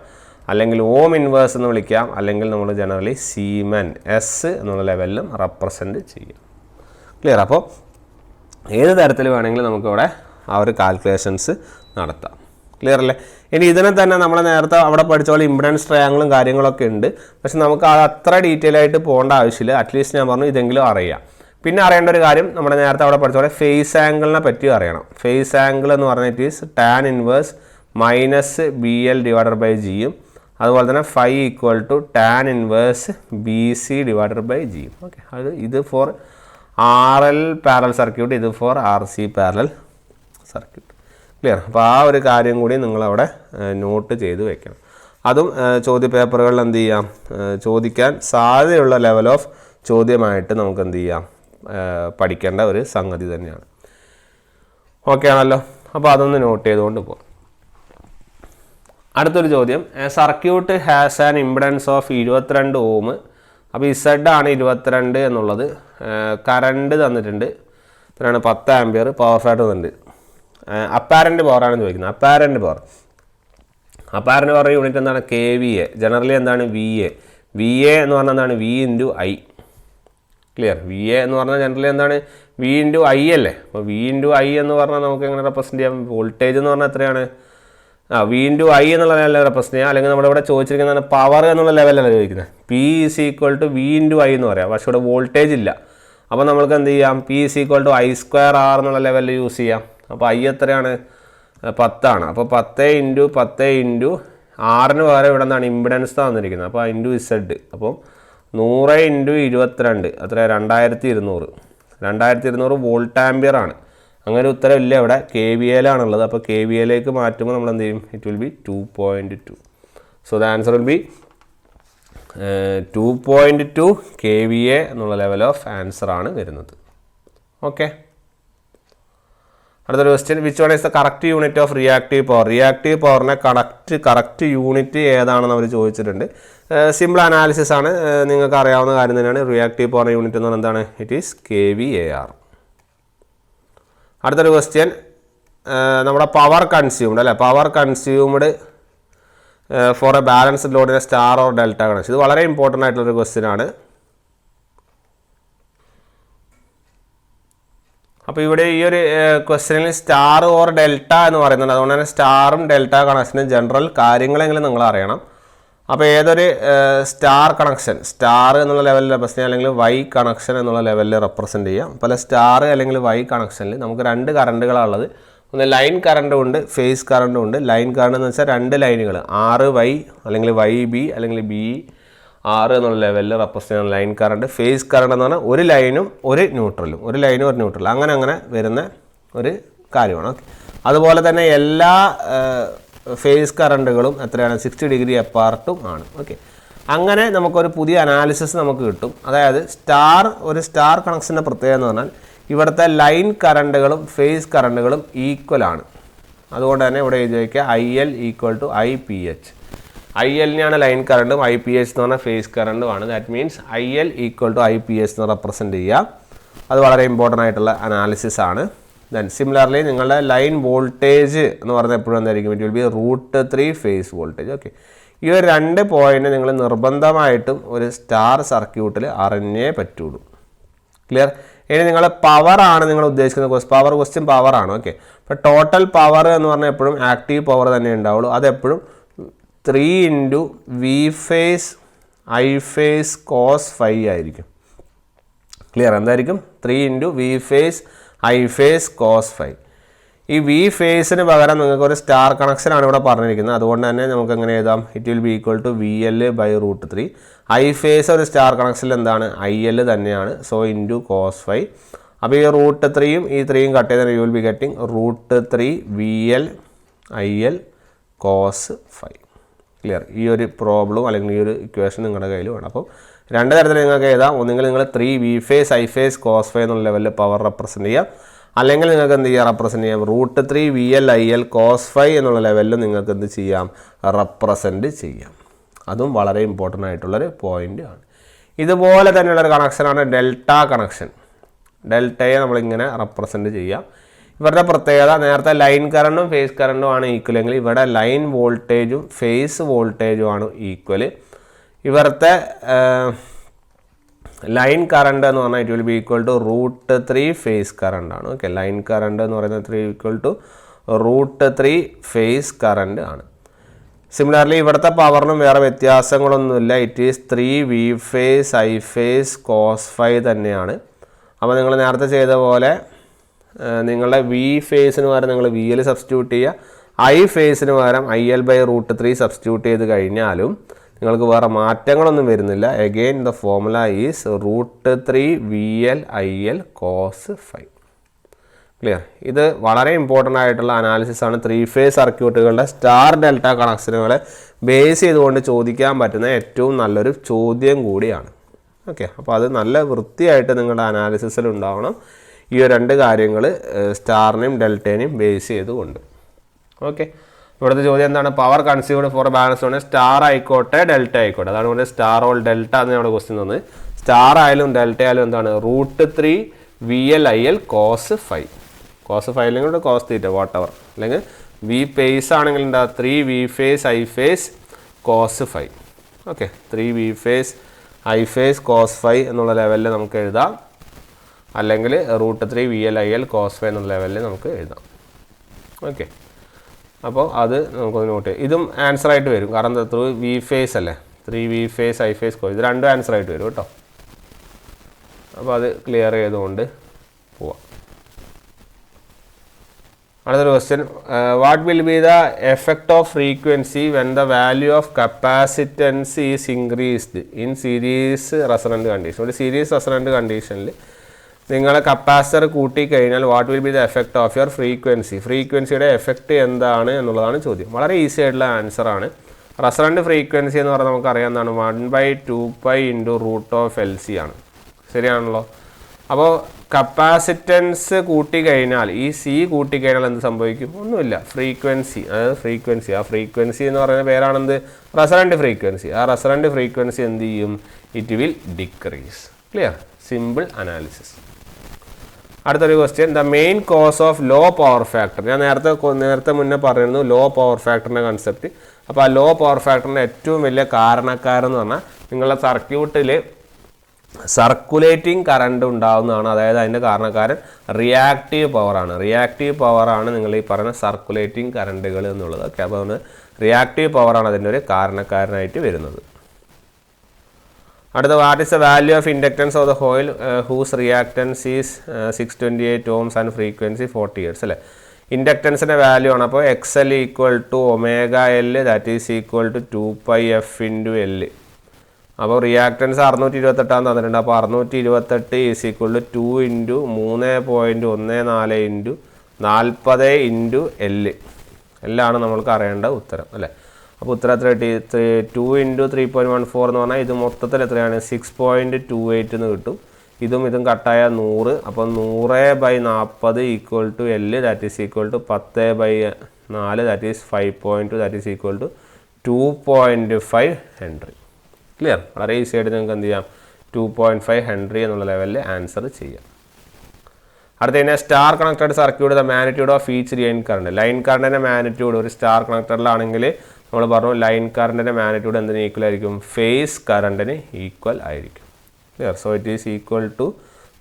അല്ലെങ്കിൽ ഓം ഇൻവേഴ്സ് എന്ന് വിളിക്കാം, അല്ലെങ്കിൽ നമ്മൾ ജനറലി സീമൻ എസ് എന്നുള്ള ലെവലിലും റെപ്രസെൻറ്റ് ചെയ്യാം. ക്ലിയർ? അപ്പോൾ ഏത് തരത്തിൽ വേണമെങ്കിലും നമുക്കിവിടെ ആ ഒരു കാൽക്കുലേഷൻസ് നടത്താം. ക്ലിയർ അല്ലേ? ഇനി ഇതിനെ തന്നെ നമ്മൾ നേരത്തെ അവിടെ പഠിച്ച പോലെ ഇമ്പിഡൻസ് ട്രയാങ്കിളും കാര്യങ്ങളൊക്കെ ഉണ്ട്. പക്ഷെ നമുക്ക് അത് അത്ര ഡീറ്റെയിൽ ആയിട്ട് പോകേണ്ട ആവശ്യമില്ല. അറ്റ്ലീസ്റ്റ് ഞാൻ പറഞ്ഞു ഇതെങ്കിലും അറിയാം. പിന്നെ അറിയേണ്ട ഒരു കാര്യം, നമ്മുടെ നേരത്തെ അവിടെ പഠിച്ച പോലെ ഫേസ് ആംഗിളിനെ പറ്റി അറിയണം. ഫേസ് ആംഗിൾ എന്ന് പറഞ്ഞിട്ട് ഈസ് tan ഇൻവേഴ്സ് -BL/g അതുപോലെ തന്നെ φ = tan ഇൻവേഴ്സ് BC/g. ഓക്കെ, അത് ഇത് ഫോർ RL പാരലൽ സർക്യൂട്ട്, ഇത് for RC parallel circuit. Clear? അപ്പോൾ ആ ഒരു കാര്യം കൂടി നിങ്ങളവിടെ നോട്ട് ചെയ്ത് വെക്കണം. അതും ചോദ്യ പേപ്പറുകളിൽ എന്ത് ചെയ്യാം, ചോദിക്കാൻ സാധ്യതയുള്ള ലെവൽ ഓഫ് ചോദ്യമായിട്ട് നമുക്ക് എന്ത് ചെയ്യാം, പഠിക്കേണ്ട ഒരു സംഗതി തന്നെയാണ്. ഓക്കെ ആണല്ലോ? അപ്പോൾ അതൊന്ന് നോട്ട് ചെയ്തുകൊണ്ട് പോകാം. അടുത്തൊരു ചോദ്യം, circuit has an impedance of 22 ഓം. അപ്പോൾ Z ആണ് 22 എന്നുള്ളത്. കറണ്ട് തന്നിട്ടുണ്ട്, ഇത്രയാണ് 10 ആംപിയർ. പവർ ഫാക്ടർ തന്നിട്ടുണ്ട്. അപ്പാരൻ്റ് പവറാണ് ചോദിക്കുന്നത്. അപ്പാരൻ്റ് പവർ യൂണിറ്റ് എന്താണ്, KVA. ജനറലി എന്താണ്, VA എന്ന് പറഞ്ഞാൽ എന്താണ്, V × I. ക്ലിയർ? VA എന്ന് പറഞ്ഞാൽ ജനറലി എന്താണ്, V × I അല്ലേ. അപ്പോൾ V × I എന്ന് പറഞ്ഞാൽ നമുക്ക് എങ്ങനെ റെപ്രസെൻറ്റ് ചെയ്യാം? വോൾട്ടേജ് എന്ന് പറഞ്ഞാൽ എത്രയാണ്, V × I എന്നുള്ള ലെവലിൽ റെപ്രസെൻറ്റ് ചെയ്യാം. അല്ലെങ്കിൽ നമ്മളിവിടെ ചോദിച്ചിരിക്കുന്നതാണ് പവർ എന്നുള്ള ലെവലല്ല ചോദിക്കുന്നത്. P = V × I എന്ന് പറയാം. പക്ഷേ ഇവിടെ വോൾട്ടേജ് ഇല്ല. അപ്പോൾ നമ്മൾക്ക് എന്ത് ചെയ്യാം, P = I²R എന്നുള്ള ലെവലിൽ യൂസ് ചെയ്യാം. അപ്പോൾ I എത്രയാണ്, 10 ആണ്. അപ്പോൾ 10 × 10 × R പകരം ഇവിടെ എന്താണ്, ഇമ്പിഡൻസ് തന്നിരിക്കുന്നത്. അപ്പോൾ × Z. അപ്പോൾ 100 × 22 അത്ര 2200 വോൾട്ട് ആംപിയർ ആണ്. അങ്ങനെ ഉത്തരം ഇല്ല, ഇവിടെ KVAയിലാണുള്ളത്. അപ്പോൾ KVAയിലേക്ക് മാറ്റുമ്പോൾ നമ്മൾ എന്ത് ചെയ്യും, it will B 2.2. So the answer will B 2.2 KVA എന്നുള്ള ലെവൽ ഓഫ് ആൻസർ ആണ് വരുന്നത്. ഓക്കെ, അടുത്തൊരു question, which one is the correct unit of reactive power. Reactive പവറിനെ കറക്റ്റ് യൂണിറ്റ് ഏതാണെന്ന് അവർ ചോദിച്ചിട്ടുണ്ട്. സിമ്പിൾ അനാലിസിസ് ആണ്, നിങ്ങൾക്ക് അറിയാവുന്ന കാര്യം തന്നെയാണ്. റിയാക്റ്റീവ് പവർ യൂണിറ്റ് എന്ന് പറഞ്ഞാൽ എന്താണ്, ഇറ്റ് ഈസ് kVAR. അടുത്തൊരു ക്വസ്റ്റ്യൻ, നമ്മുടെ പവർ കൺസ്യൂംഡ് അല്ലേ, power consumed for a balanced ലോഡിനെ സ്റ്റാർ ഓർ ഡെൽറ്റ കണക്ഷൻ. ഇത് വളരെ ഇമ്പോർട്ടൻ്റ് ആയിട്ടുള്ളൊരു ക്വസ്റ്റ്യൻ ആണ്. അപ്പോൾ ഇവിടെ ഈ ഒരു ക്വസ്റ്റ്യനിൽ സ്റ്റാർ ഓർ ഡെൽറ്റ എന്ന് പറയുന്നുണ്ട്. അതുകൊണ്ട് തന്നെ സ്റ്റാറും ഡെൽറ്റ കണക്ഷനും ജനറൽ കാര്യങ്ങളെങ്കിലും നിങ്ങൾ അറിയണം. അപ്പോൾ ഏതൊരു സ്റ്റാർ കണക്ഷൻ, സ്റ്റാർ എന്നുള്ള ലെവലിൽ റെപ്രസെൻ്റ് ചെയ്യുക, അല്ലെങ്കിൽ വൈ കണക്ഷൻ എന്നുള്ള ലെവലിൽ റെപ്രസെൻ്റ് ചെയ്യാം. പല സ്റ്റാർ അല്ലെങ്കിൽ വൈ കണക്ഷനിൽ നമുക്ക് രണ്ട് കറണ്ടുകളാണ് ഉള്ളത്. ഒന്ന് ലൈൻ കറണ്ടും ഉണ്ട്, ഫേസ് കറണ്ടും ഉണ്ട്. ലൈൻ കറണ്ട് എന്ന് വെച്ചാൽ രണ്ട് ലൈനുകൾ RY അല്ലെങ്കിൽ YB അല്ലെങ്കിൽ BR എന്നുള്ള ലെവലിൽ റെപ്രസെൻ്റ് ചെയ്യുന്ന ലൈൻ കറണ്ട്. ഫേസ് കറണ്ട് എന്ന് പറഞ്ഞാൽ ഒരു ലൈനും ഒരു ന്യൂട്രലും, ഒരു ലൈനും ഒരു ന്യൂട്രലും, അങ്ങനെ വരുന്ന ഒരു കാര്യമാണ്. ഓക്കെ, അതുപോലെ തന്നെ എല്ലാ ഫേസ് കറണ്ടുകളും എത്രയാണ്? 60 ഡിഗ്രി അപ്പാർട്ടും ആണ്. ഓക്കെ, അങ്ങനെ നമുക്കൊരു പുതിയ അനാലിസിസ് നമുക്ക് കിട്ടും. അതായത് ഒരു സ്റ്റാർ കണക്ഷൻ്റെ പ്രത്യേകത എന്ന് പറഞ്ഞാൽ ഇവിടുത്തെ ലൈൻ കറണ്ടുകളും ഫേസ് കറണ്ടുകളും ഈക്വൽ ആണ്. അതുകൊണ്ട് തന്നെ ഇവിടെ എഴുതി വയ്ക്കുക IL = IPH. IL-നെയാണ് ലൈൻ കറണ്ടും, IPH എന്ന് പറഞ്ഞാൽ ഫേസ് കറണ്ടുമാണ്. ദാറ്റ് മീൻസ് IL = IPH എന്ന് റെപ്രസെൻ്റ് ചെയ്യുക. അത് വളരെ ഇമ്പോർട്ടൻ്റ് ആയിട്ടുള്ള അനാലിസിസ് ആണ്. ദെൻ സിമിലർലി നിങ്ങളുടെ ലൈൻ വോൾട്ടേജ് എന്ന് പറഞ്ഞാൽ എപ്പോഴും എന്തായിരിക്കും? It will be √3 phase voltage. Okay, ഈ ഒരു രണ്ട് പോയിന്റ് നിങ്ങൾ നിർബന്ധമായിട്ടും ഒരു സ്റ്റാർ സർക്യൂട്ടിൽ അറിഞ്ഞേ പറ്റുള്ളൂ. ക്ലിയർ? ഇനി നിങ്ങൾ പവറാണ് നിങ്ങൾ ഉദ്ദേശിക്കുന്നത്, പവർ ക്വസ്റ്റ്യൻ പവറാണ്. ഓക്കെ, അപ്പോൾ ടോട്ടൽ പവർ എന്ന് പറഞ്ഞാൽ എപ്പോഴും ആക്റ്റീവ് പവർ തന്നെ ഉണ്ടാവുള്ളൂ. അതെപ്പോഴും 3 × V phase I phase cos φ ആയിരിക്കും. ക്ലിയർ? എന്തായിരിക്കും? 3 × V phase I phase cos φ. ഈ V ഫേസിന് പകരം നിങ്ങൾക്ക് ഒരു സ്റ്റാർ കണക്ഷനാണ് ഇവിടെ പറഞ്ഞിരിക്കുന്നത്. അതുകൊണ്ട് തന്നെ നമുക്ക് എങ്ങനെ എഴുതാം? It will be equal to VL/√3. I phase ഒരു സ്റ്റാർ കണക്ഷനിൽ എന്താണ്? IL തന്നെയാണ്. So into cos φ. അപ്പോൾ ഈ √3യും ഈ 3യും കട്ട് ചെയ്താൽ you will be getting √3 VL IL cos φ. Clear? ഈ ഒരു പ്രോബ്ലം അല്ലെങ്കിൽ ഈ ഒരു ഇക്വേഷൻ നിങ്ങളുടെ കയ്യിൽ വേണം. അപ്പോൾ രണ്ട് തരത്തിൽ നിങ്ങൾക്ക് എഴുതാം. ഒന്നുകിൽ നിങ്ങൾ 3 V phase I phase cos φ എന്നുള്ള ലെവലിൽ പവർ റെപ്രസെൻ്റ് ചെയ്യാം. അല്ലെങ്കിൽ നിങ്ങൾക്ക് എന്ത് ചെയ്യാം? റെപ്രസെൻ്റ് ചെയ്യാം √3 VL IL cos φ എന്നുള്ള ലെവലിൽ നിങ്ങൾക്ക് എന്ത് ചെയ്യാം? റെപ്രസെൻ്റ് ചെയ്യാം. അതും വളരെ ഇമ്പോർട്ടൻ്റ് ആയിട്ടുള്ളൊരു പോയിൻ്റ് ആണ്. ഇതുപോലെ തന്നെയുള്ളൊരു കണക്ഷനാണ് ഡെൽറ്റ കണക്ഷൻ. ഡെൽറ്റയെ നമ്മളിങ്ങനെ റെപ്രസെൻ്റ് ചെയ്യാം. ഇവരുടെ പ്രത്യേകത, നേരത്തെ ലൈൻ കറണ്ടും ഫേസ് കറണ്ടും ആണ് ഈക്വൽ എങ്കിൽ ഇവിടെ ലൈൻ വോൾട്ടേജും ഫേസ് വോൾട്ടേജും ആണ് ഈക്വൽ. ഇവിടുത്തെ ലൈൻ കറണ്ട് എന്ന് പറഞ്ഞാൽ it will be equal to √3 phase current ആണ്. ഓക്കെ, ലൈൻ കറണ്ട് എന്ന് പറയുന്നത് ഈക്വൽ ടു √3 ഫേസ് കറണ്ട് ആണ്. സിമിലർലി ഇവിടുത്തെ പവറിനും വേറെ വ്യത്യാസങ്ങളൊന്നുമില്ല. It is 3 V phase I phase cos φ തന്നെയാണ്. അപ്പോൾ നിങ്ങൾ നേരത്തെ ചെയ്ത പോലെ നിങ്ങളുടെ V ഫേസിന് പകരം നിങ്ങൾ VL സബ്സ്റ്റിറ്റ്യൂട്ട് ചെയ്യുക. I ഫേസിന് പകരം IL/√3 സബ്സ്റ്റിറ്റ്യൂട്ട് ചെയ്ത് കഴിഞ്ഞാലും നിങ്ങൾക്ക് വേറെ മാറ്റങ്ങളൊന്നും വരുന്നില്ല. Again the formula is √3 VL IL cos φ. Clear? ഇത് വളരെ ഇമ്പോർട്ടൻ്റ് ആയിട്ടുള്ള അനാലിസിസ് ആണ്. 3 ഫേസ് സർക്യൂട്ടുകളുടെ സ്റ്റാർ ഡെൽറ്റ കണക്ഷനുകളെ ബേസ് ചെയ്തുകൊണ്ട് ചോദിക്കാൻ പറ്റുന്ന ഏറ്റവും നല്ലൊരു ചോദ്യം കൂടിയാണ്. ഓക്കെ, അപ്പോൾ അത് നല്ല വൃത്തിയായിട്ട് നിങ്ങളുടെ അനാലിസിസിൽ ഉണ്ടാവണം. ഈ രണ്ട് കാര്യങ്ങൾ സ്റ്റാറിനെയും ഡെൽറ്റേനെയും ബേസ് ചെയ്തുകൊണ്ട്. ഓക്കെ, ഇവിടുത്തെ ചോദ്യം എന്താണ്? പവർ കൺസ്യൂംഡ് ഫോർ ബാലൻസ് ആണ്. സ്റ്റാർ ആയിക്കോട്ടെ ഡെൽറ്റ ആയിക്കോട്ടെ, അതാണ് ഇവിടെ സ്റ്റാർ ഓൾ ഡെൽറ്റ എന്ന് നമ്മുടെ ക്വസ്റ്റ്യൻ തന്നത്. സ്റ്റാർ ആയാലും ഡെൽറ്റ ആയാലും എന്താണ്? √3 VL IL cos φ. cos φ അല്ലെങ്കിൽ cos θ വാട്ട് എവർ, അല്ലെങ്കിൽ V ഫേസ് ആണെങ്കിൽ എന്താ? 3 V phase I phase cos φ. Okay, 3 V phase I phase cos φ എന്നുള്ള ലെവലിൽ നമുക്ക് എഴുതാം. അല്ലെങ്കിൽ √3 VL IL cos φ എന്നുള്ള ലെവലിൽ നമുക്ക് എഴുതാം. ഓക്കെ, അപ്പോൾ അത് നമുക്കൊന്ന് നോട്ട് ചെയ്യാം. ഇതും ആൻസർ ആയിട്ട് വരും. കാരണം എന്താ? 3 V ഫേസ് അല്ലേ, 3 V phase I phase cos, ഇത് രണ്ടും ആൻസർ ആയിട്ട് വരും കേട്ടോ. അപ്പോൾ അത് ക്ലിയർ ചെയ്തുകൊണ്ട് പോവാം. അടുത്തൊരു question, what will be the effect of frequency when the value of capacitance is increased in series resonant condition. ഒരു സീരീസ് റെസൊണൻറ്റ് കണ്ടീഷനിൽ നിങ്ങൾ കപ്പാസിറ്റർ കൂട്ടിക്കഴിഞ്ഞാൽ what will be the effect of your frequency. ഫ്രീക്വൻസിയുടെ effect എന്താണ് എന്നുള്ളതാണ് ചോദ്യം. വളരെ easy ആയിട്ടുള്ള ആൻസറാണ്. റെസൊണൻറ്റ് ഫ്രീക്വൻസി എന്ന് പറഞ്ഞാൽ നമുക്കറിയാം എന്താണ്? 1/2π × √LC ആണ്. ശരിയാണല്ലോ? അപ്പോൾ കപ്പാസിറ്റൻസ് കൂട്ടിക്കഴിഞ്ഞാൽ, ഈ സി കൂട്ടിക്കഴിഞ്ഞാൽ എന്ത് സംഭവിക്കും? ഒന്നുമില്ല, ഫ്രീക്വൻസി, അതായത് ഫ്രീക്വൻസി, ആ ഫ്രീക്വൻസി എന്ന് പറയുന്ന പേരാണെന്ത്? Resonant frequency. ആ റെസൊണൻറ്റ് ഫ്രീക്വൻസി എന്ത് ചെയ്യും? It will decrease. Clear? Simple analysis. അടുത്തൊരു question, the main cause of low power factor. ഞാൻ നേരത്തെ മുന്നേ പറഞ്ഞിരുന്നു ലോ പവർ ഫാക്ടറിൻ്റെ കൺസെപ്റ്റ്. അപ്പോൾ ആ ലോ പവർ ഫാക്ടറിൻ്റെ ഏറ്റവും വലിയ കാരണക്കാരെന്ന് പറഞ്ഞാൽ നിങ്ങളുടെ സർക്യൂട്ടിൽ സർക്കുലേറ്റിംഗ് കറണ്ട് ഉണ്ടാകുന്നതാണ്. അതായത് അതിൻ്റെ കാരണക്കാരൻ റിയാക്റ്റീവ് പവറാണ് നിങ്ങൾ ഈ പറയുന്ന സർക്കുലേറ്റിംഗ് കറണ്ടുകൾ എന്നുള്ളത്. ഓക്കെ, അപ്പോൾ അതുകൊണ്ട് റിയാക്റ്റീവ് പവറാണ് അതിൻ്റെ ഒരു കാരണക്കാരനായിട്ട് വരുന്നത്. അടുത്ത, what is the value of inductance of the coil whose reactance is 628 ohms and frequency 40 Hz അല്ലേ. ഇൻഡക്റ്റൻസിൻ്റെ വാല്യൂ ആണ്. അപ്പോൾ XL equal to ω/L that is equal to 2πf × L. അപ്പോൾ റിയാക്റ്റൻസ് 628 തന്നിട്ടുണ്ട്. അപ്പോൾ 628 ഈസ് ഈക്വൽ ടു 2 × 3.14 × 40 × L. എല്ലാമാണ് നമ്മൾക്ക് അറിയേണ്ട ഉത്തരം അല്ലേ. അപ്പോൾ ഉത്തരം എത്ര കിട്ടി? 2 × 3.14 എന്ന് പറഞ്ഞാൽ ഇത് മൊത്തത്തിൽ എത്രയാണ്? 6.28 എന്ന് കിട്ടും. ഇതും കട്ടായ 100. അപ്പോൾ 100/40 equal to L that is equal to 10/4 that is 5.2 that is equal to 2.5 henry. Clear? വളരെ ഈസി ആയിട്ട് നിങ്ങൾക്ക് എന്ത് ചെയ്യാം? 2.5 ഹെൻറി എന്നുള്ള ലെവലിൽ ആൻസർ ചെയ്യാം. അടുത്ത കഴിഞ്ഞാൽ star connected circuit the magnitude of each line current. Line കറണ്ടിൻ്റെ മാഗ്നിറ്റ്യൂഡ് ഒരു സ്റ്റാർ കണക്റ്റഡിലാണെങ്കിൽ നമ്മൾ പറഞ്ഞു ലൈൻ കറണ്ടിൻ്റെ മാഗ്നിറ്റ്യൂഡ് എന്തിന് ഈക്വൽ ആയിരിക്കും? ഫേസ് കറണ്ടിന് ഈക്വൽ ആയിരിക്കും. Clear? So it is equal to